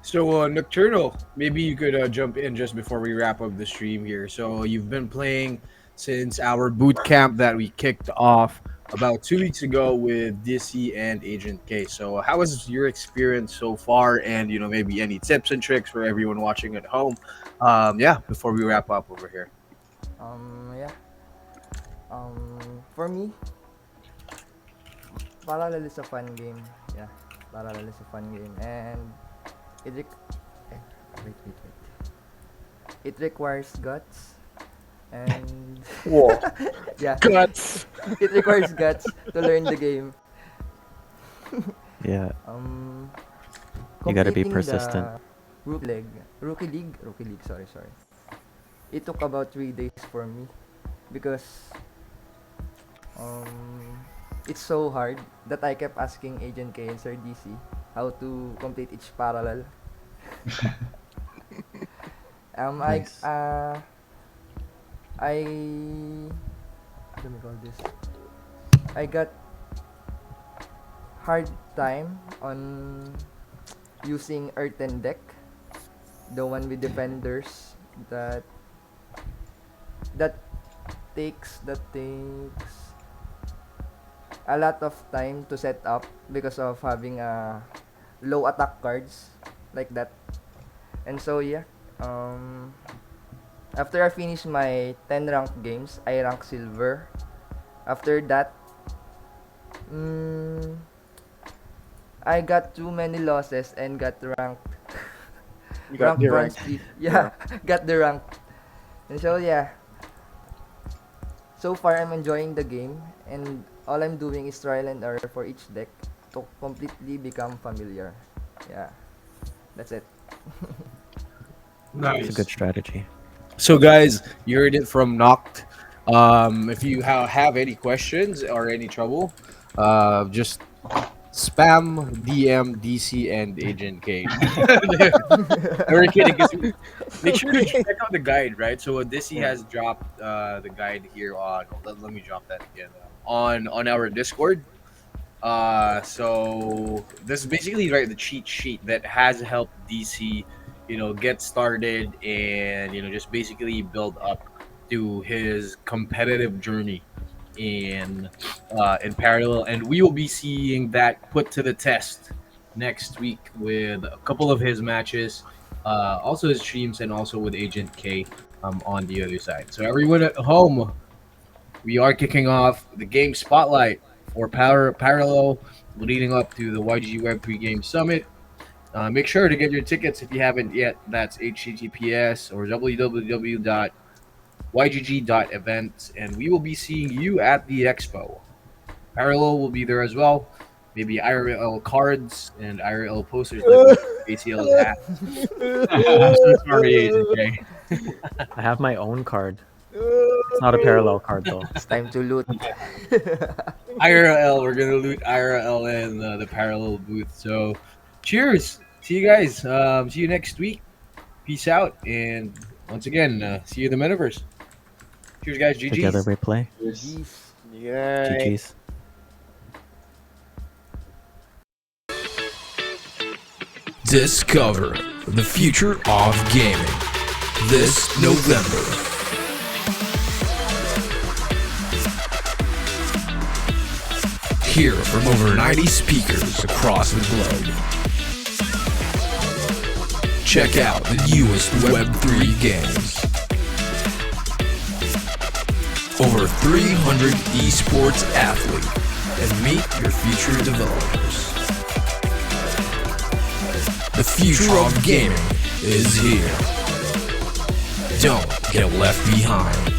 So, Nocturnal, maybe you could jump in just before we wrap up the stream here. So, you've been playing since our boot camp that we kicked off about 2 weeks ago with DC and Agent K. So, how was your experience so far? And, maybe any tips and tricks for everyone watching at home? Yeah, before we wrap up over here. Yeah. For me, Parallel is a fun game. Yeah, Parallel is a fun game, and it wait. It requires guts, and whoa, yeah, guts. it requires guts to learn the game. Yeah, Um, you got to be completing persistent. the Rookie League. Sorry. It took about 3 days for me because it's so hard that I kept asking Agent K and Sir DC how to complete each parallel. Nice. I What do we call this? I got hard time on using Earthen deck, the one with defenders that takes a lot of time to set up because of having low attack cards like that. And so yeah, after I finish my 10 ranked games, I rank silver. After that, I got too many losses and got ranked You got rank bronze deranked. 3. Yeah, got the rank. And so yeah, so far I'm enjoying the game, and all I'm doing is trial and error for each deck to completely become familiar. Yeah, that's it. It's a good strategy. So, guys, you heard it from Noct. If you have any questions or any trouble, just spam DM DC and Agent K. We're kidding. Make sure to check out the guide, right? So DC has dropped the guide here on. Let me drop that again on our Discord. So this is basically right the cheat sheet that has helped DC, get started and just basically build up to his competitive journey in parallel, and we will be seeing that put to the test next week with a couple of his matches, also his streams, and also with Agent K on the other side. So everyone at home, we are kicking off the game spotlight for Parallel leading up to the YG Web3 Game Summit. Make sure to get your tickets if you haven't yet. That's https or www.ygg.events, and we will be seeing you at the expo. Parallel will be there as well. Maybe IRL cards and IRL posters like ACL's hat. I'm so sorry, AJ. I have my own card. It's not a parallel card though. It's time to loot. IRL, we're gonna loot IRL in the parallel booth. So, cheers. See you guys. See you next week. Peace out, and once again, see you in the metaverse. Cheers, guys. GG's. Together we play. Yeah. GG's. Discover the future of gaming this November. Hear from over 90 speakers across the globe. Check out the newest Web3 games. Over 300 esports athletes and meet your future developers. The future of gaming is here. Don't get left behind.